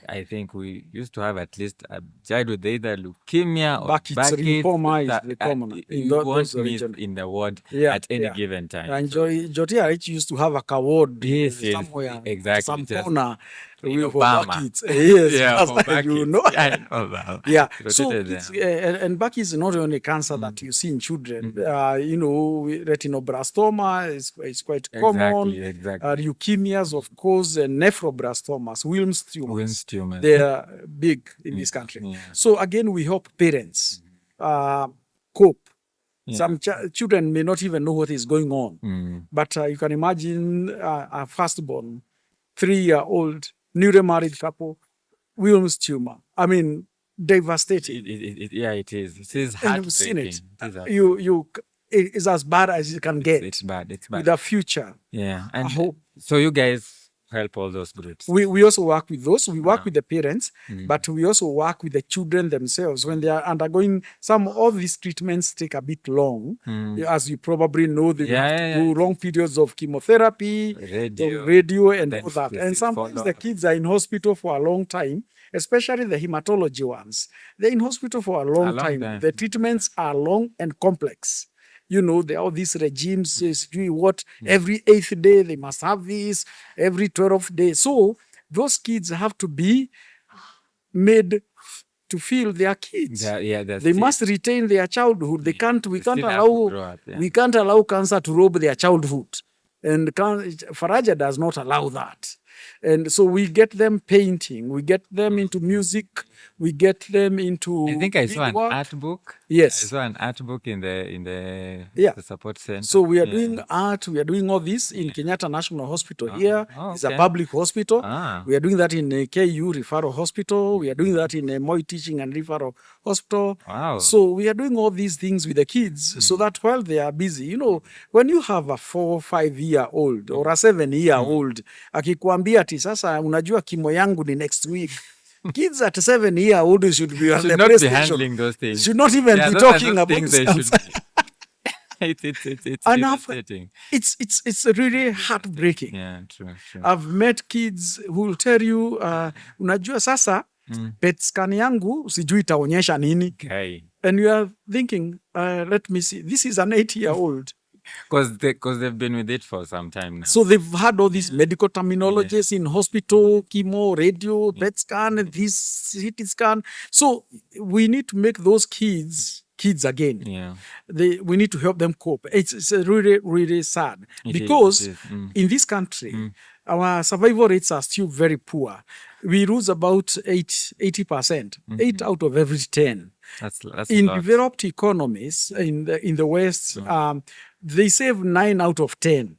I think we used to have at least a child with either leukemia or Buckets. Lymphoma is the common you won't miss in the ward at any given time. And JOTRH used to have a ward somewhere, exactly. some corner. For buckets. Yes, for buckets. Yeah. So and buckets is not only cancer that you see in children. Retinoblastoma is quite common. Exactly. Leukemias, of course, and nephroblastomas, Wilms tumors. They are big in this country. Yeah. So again, we help parents cope. Yeah. Some children may not even know what is going on. But you can imagine a firstborn, 3-year-old, newly married couple, Wilms tumor. I mean, devastating. It is. It is heartbreaking. And you've seen it. It's as bad as you can get. It's bad. With a future. Yeah. And I hope. So you guys help all those groups. We also work with those. We work with the parents, but we also work with the children themselves when they are undergoing some of these treatments take a bit long. As you probably know, they do long periods of chemotherapy, radio and all that. And sometimes the kids are in hospital for a long time, especially the hematology ones. They're in hospital for a long time. The treatments are long and complex. You know, there are all these regimes, doing what every 8th day they must have this, every 12th day. So those kids have to be made to feel they are kids. They must retain their childhood. We can't allow cancer to rob their childhood. And Faraja does not allow that. And so we get them painting, we get them into music, we get them into. I think I saw an art book. Yes, I saw an art book in the support center. So we are doing art. We are doing all this in Kenyatta National Hospital here. It's a public hospital. We are doing that in KU Referral Hospital. We are doing that in Moi Teaching and Referral Hospital. Wow. So we are doing all these things with the kids so that while they are busy, you know, when you have a 4 or 5 year old or a 7 year old, akikwambia ati sasa unajua kimo yangu ni next week. Kids at 7 year old should be on the not PlayStation. Be handling those things. Should not even be talking about things. It's devastating. It's really heartbreaking. Yeah, true. I've met kids who will tell you, unajua sasa PET scan yangu sijui itaonyesha nini. Okay. And you are thinking, let me see. This is an 8-year-old. Because they've been with it for some time now. So they've had all these medical terminologies in hospital, chemo, radio, PET scan, this CT scan. So we need to make those kids again. Yeah. We need to help them cope. It's really, really sad. Because in this country, our survival rates are still very poor. We lose about 80%, 8 out of every 10. That's in a lot. Developed economies in the West, they save 9 out of 10.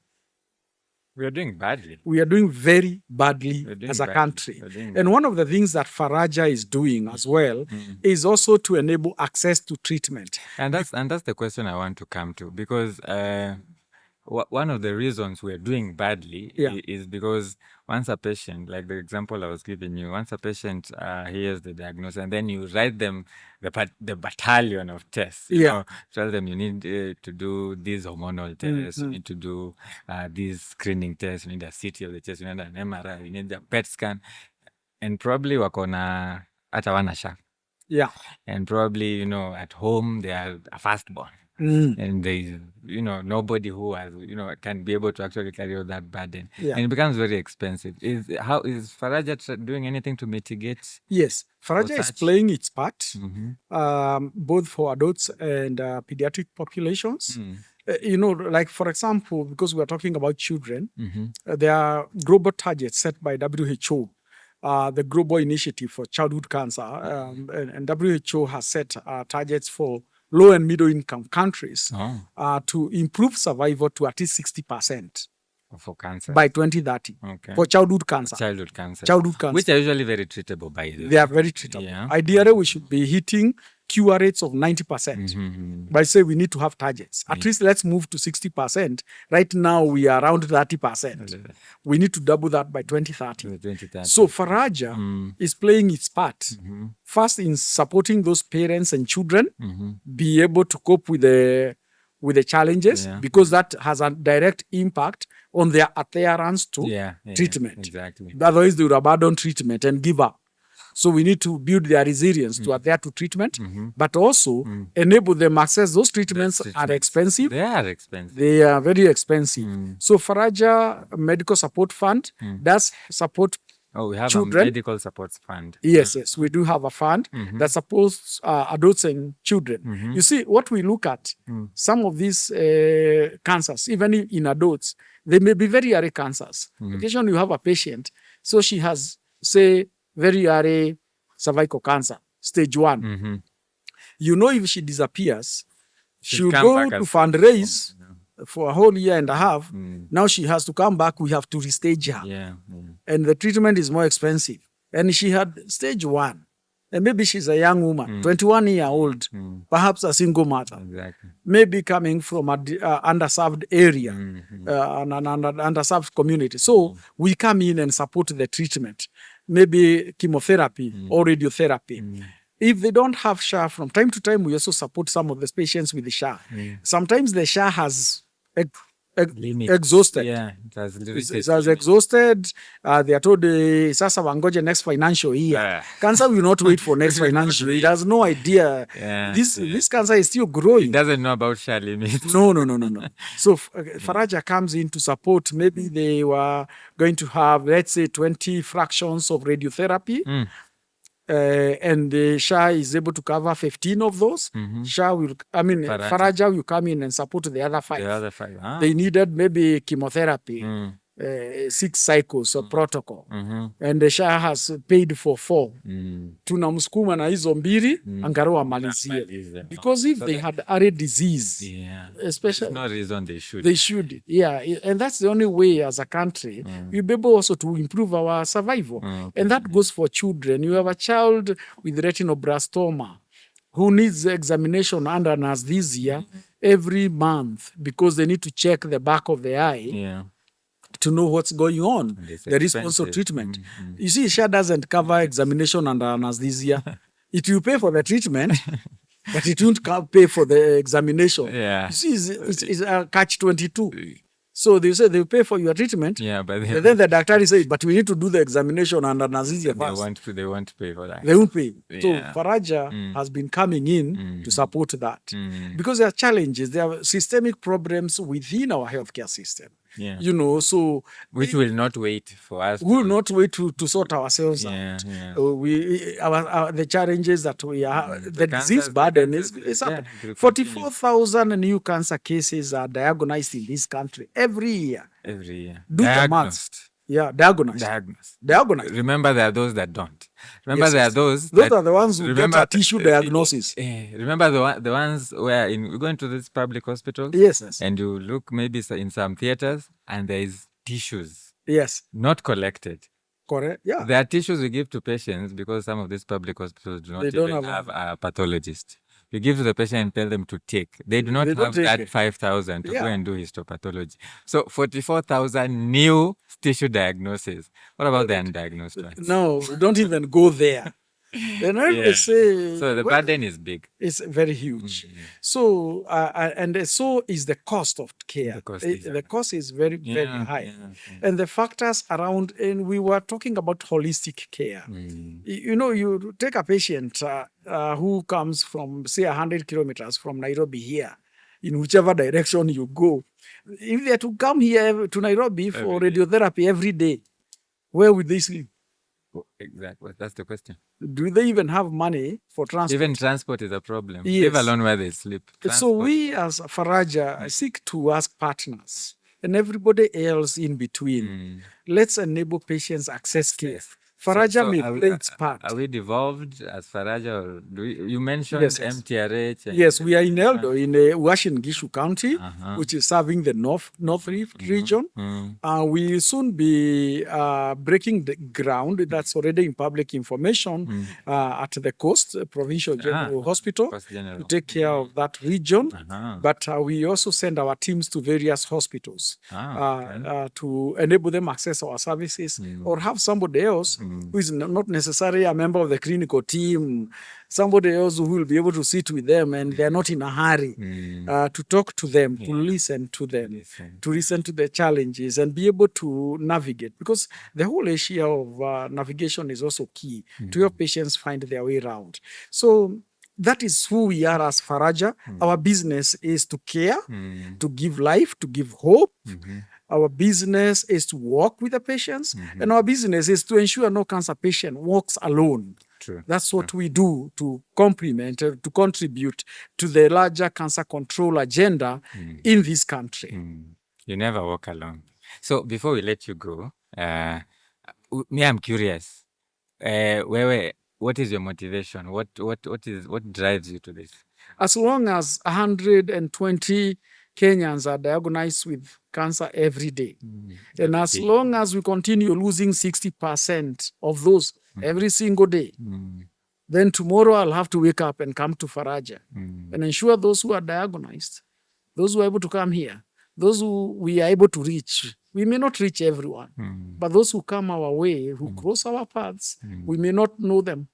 We are doing badly. We are doing very badly as a country. And one of the things that Faraja is doing as well is also to enable access to treatment. And that's the question I want to come to, because one of the reasons we're doing badly is because once a patient, like the example I was giving you, once a patient hears the diagnosis and then you write them the battalion of tests, you know, tell them you need to do these hormonal tests, you need to do these screening tests, you need a CT of the chest, you need an MRI, you need a PET scan, and probably wakona hata wana SHA. Yeah. And probably, you know, at home they are a firstborn. And there is, you know, nobody who has, you know, can be able to actually carry out that burden. And it becomes very expensive. Is Faraja doing anything to mitigate? Yes, Faraja is playing its part, both for adults and pediatric populations. You know, like for example, because we are talking about children, there are global targets set by WHO. The Global Initiative for Childhood Cancer, and WHO has set targets for low and middle income countries to improve survival to at least 60% for cancer by 2030 for childhood cancer. Childhood cancer, which are usually very treatable by the way. They are very treatable. Yeah. Ideally, we should be hitting cure rates of 90%. But I say we need to have targets. At least let's move to 60%. Right now, we are around 30%. We need to double that by 2030. So Faraja is playing its part. First, in supporting those parents and children, be able to cope with the challenges, because that has a direct impact on their adherence to treatment. Exactly. Otherwise, they will abandon treatment and give up. So we need to build their resilience to adhere to treatment, but also enable them access. Those treatments are expensive. They are expensive. They are very expensive. So Faraja Medical Support Fund does support we have children. A medical support fund. Yes, we do have a fund that supports adults and children. You see, what we look at, some of these cancers, even in adults, they may be very rare cancers. Occasionally you have a patient, so she has, say, very rare cervical cancer, stage 1. You know, if she disappears, she'll go to fundraise for a whole year and a half. Now she has to come back. We have to restage her. And the treatment is more expensive. And she had stage 1. And maybe she's a young woman, 21-year-old, perhaps a single mother, Exactly. maybe coming from a underserved area, an underserved community. So we come in and support the treatment, maybe chemotherapy or radiotherapy. If they don't have SHA, from time to time, we also support some of the patients with the SHA. Sometimes the SHA has exhausted. Yeah, it has exhausted. They are told, sasa wangoje next financial year. Cancer will not wait for next financial year. It has no idea. This cancer is still growing. It doesn't know about SHA limits. No. So Faraja comes in to support. Maybe they were going to have, let's say, 20 fractions of radiotherapy. And the SHA is able to cover 15 of those. Faraja will come in and support the other 5. The other 5. They needed maybe chemotherapy, 6 cycles of protocol. And the SHA has paid for 4. Tunamsukuma na hizo mbili, angalau amalizie. Because if they had a disease, especially, there's no reason they should. They should, and that's the only way as a country we'll be able also to improve our survival. And that goes for children. You have a child with retinoblastoma who needs examination under anesthesia every month because they need to check the back of the eye to know what's going on, the response of treatment. You see, SHA doesn't cover examination under anesthesia. It will pay for the treatment, but it won't pay for the examination. You see, it's a catch-22. So they say they'll pay for your treatment, but then the doctor says, but we need to do the examination under anesthesia first. They won't pay for that. They won't pay. So Faraja has been coming in to support that. Because there are challenges, there are systemic problems within our healthcare system. So which will not wait for us. We will not wait to sort ourselves out. The challenges that we are, the disease burden is up. 44,000 new cancer cases are diagnosed in this country every year. Diagnosed. Diagnosed. Remember, there are those that don't. Remember, there are those are the ones who get a tissue diagnosis. Remember the ones where we go into this public hospital. Yes. And you look maybe in some theaters and there is tissues. Not collected. Correct. There are tissues we give to patients because some of these public hospitals do not even have a pathologist. You give to the patient and tell them to take. They do not have that 5,000 to go and do histopathology. So 44,000 new tissue diagnoses. What about the undiagnosed ones? No, don't even go there. They say, so the burden is big. It's very huge. So and so is the cost of care. The cost is very, very high. And the factors around, and we were talking about holistic care. You take a patient who comes from, say, 100 kilometers from Nairobi here, in whichever direction you go. If they are to come here to Nairobi for radiotherapy every day, where would they sleep? Exactly. That's the question. Do they even have money for transport? Even transport is a problem. Leave alone where they sleep. Transport. So we as Faraja seek to ask partners and everybody else in between. Let's enable patients access care. Faraja may play its part. Are we devolved as Faraja? Or you mentioned MTRH. Yes, we are in Eldo, in Uasin Gishu County, which is serving the North Rift region. We will soon be breaking the ground. That's already in public information at the Coast Provincial General Hospital to take care of that region. But we also send our teams to various hospitals to enable them access our services or have somebody else who is not necessarily a member of the clinical team, somebody else who will be able to sit with them and they're not in a hurry to talk to them, to listen to them, to listen to their challenges and be able to navigate. Because the whole issue of navigation is also key to help patients find their way around. So that is who we are as Faraja. Our business is to care, to give life, to give hope. Our business is to work with the patients, and our business is to ensure no cancer patient walks alone. That's what we do to complement, to contribute to the larger cancer control agenda in this country. You never walk alone. So before we let you go, I'm curious. What is your motivation? What drives you to this? As long as 120 Kenyans are diagnosed with cancer every day. And as long as we continue losing 60% of those every single day, Then tomorrow I'll have to wake up and come to Faraja and ensure those who are diagnosed, those who are able to come here, those who we are able to reach. We may not reach everyone, but those who come our way, who cross our paths, we may not know them,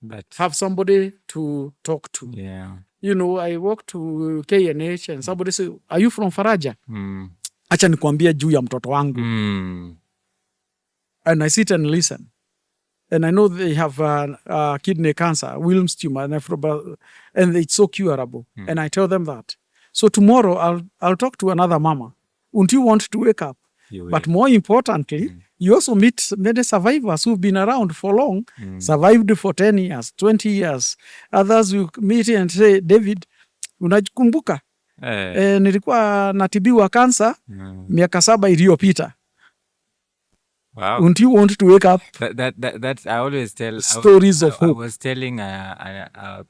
but have somebody to talk to. Yeah. You know, I walk to KNH and somebody say, are you from Faraja? Acha nikuambia juu ya mtoto wangu. And I sit and listen. And I know they have kidney cancer, Wilms tumor, and it's so curable. And I tell them that. So tomorrow I'll talk to another mama. Won't you want to wake up? But more importantly, you also meet many survivors who've been around for long, survived for 10 years, 20 years. Others will meet and say, David, unakumbuka? Nilikuwa natibiwa cancer miaka 7 iliyopita. Wow. Won't you want to wake up? That's I always tell stories of hope. I was telling a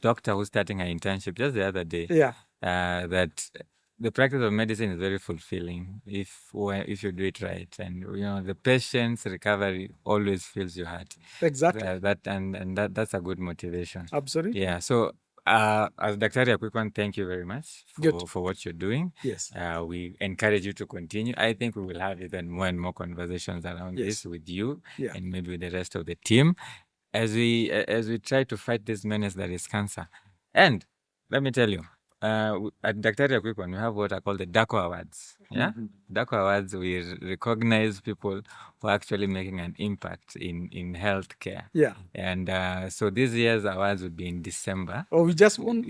doctor who's starting her internship just the other day. Yeah. That the practice of medicine is very fulfilling if you do it right, and you know the patient's recovery always fills your heart. Exactly. That's a good motivation. Absolutely. Yeah. So as Daktari Akwikwan, thank you very much for what you're doing. Yes. We encourage you to continue. I think we will have even more and more conversations around this with you and maybe with the rest of the team as we try to fight this menace that is cancer. And let me tell you, at Daktari Akwikwan, we have what I call the DACO Awards. Yeah? DACO Awards, we recognize people who are actually making an impact in healthcare. Yeah. And so this year's awards will be in December. Oh, we just won?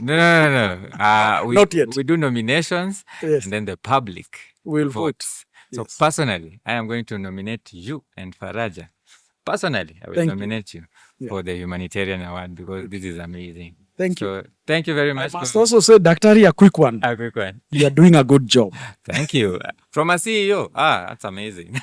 No. Not yet. We do nominations, and then the public will votes. Vote. So personally, I am going to nominate you and Faraja. Personally, I will nominate you for the humanitarian award because this is amazing. Thank you. Thank you very much. I must also say, Daktari Akwikwan, you are doing a good job. Thank you. From a CEO. That's amazing.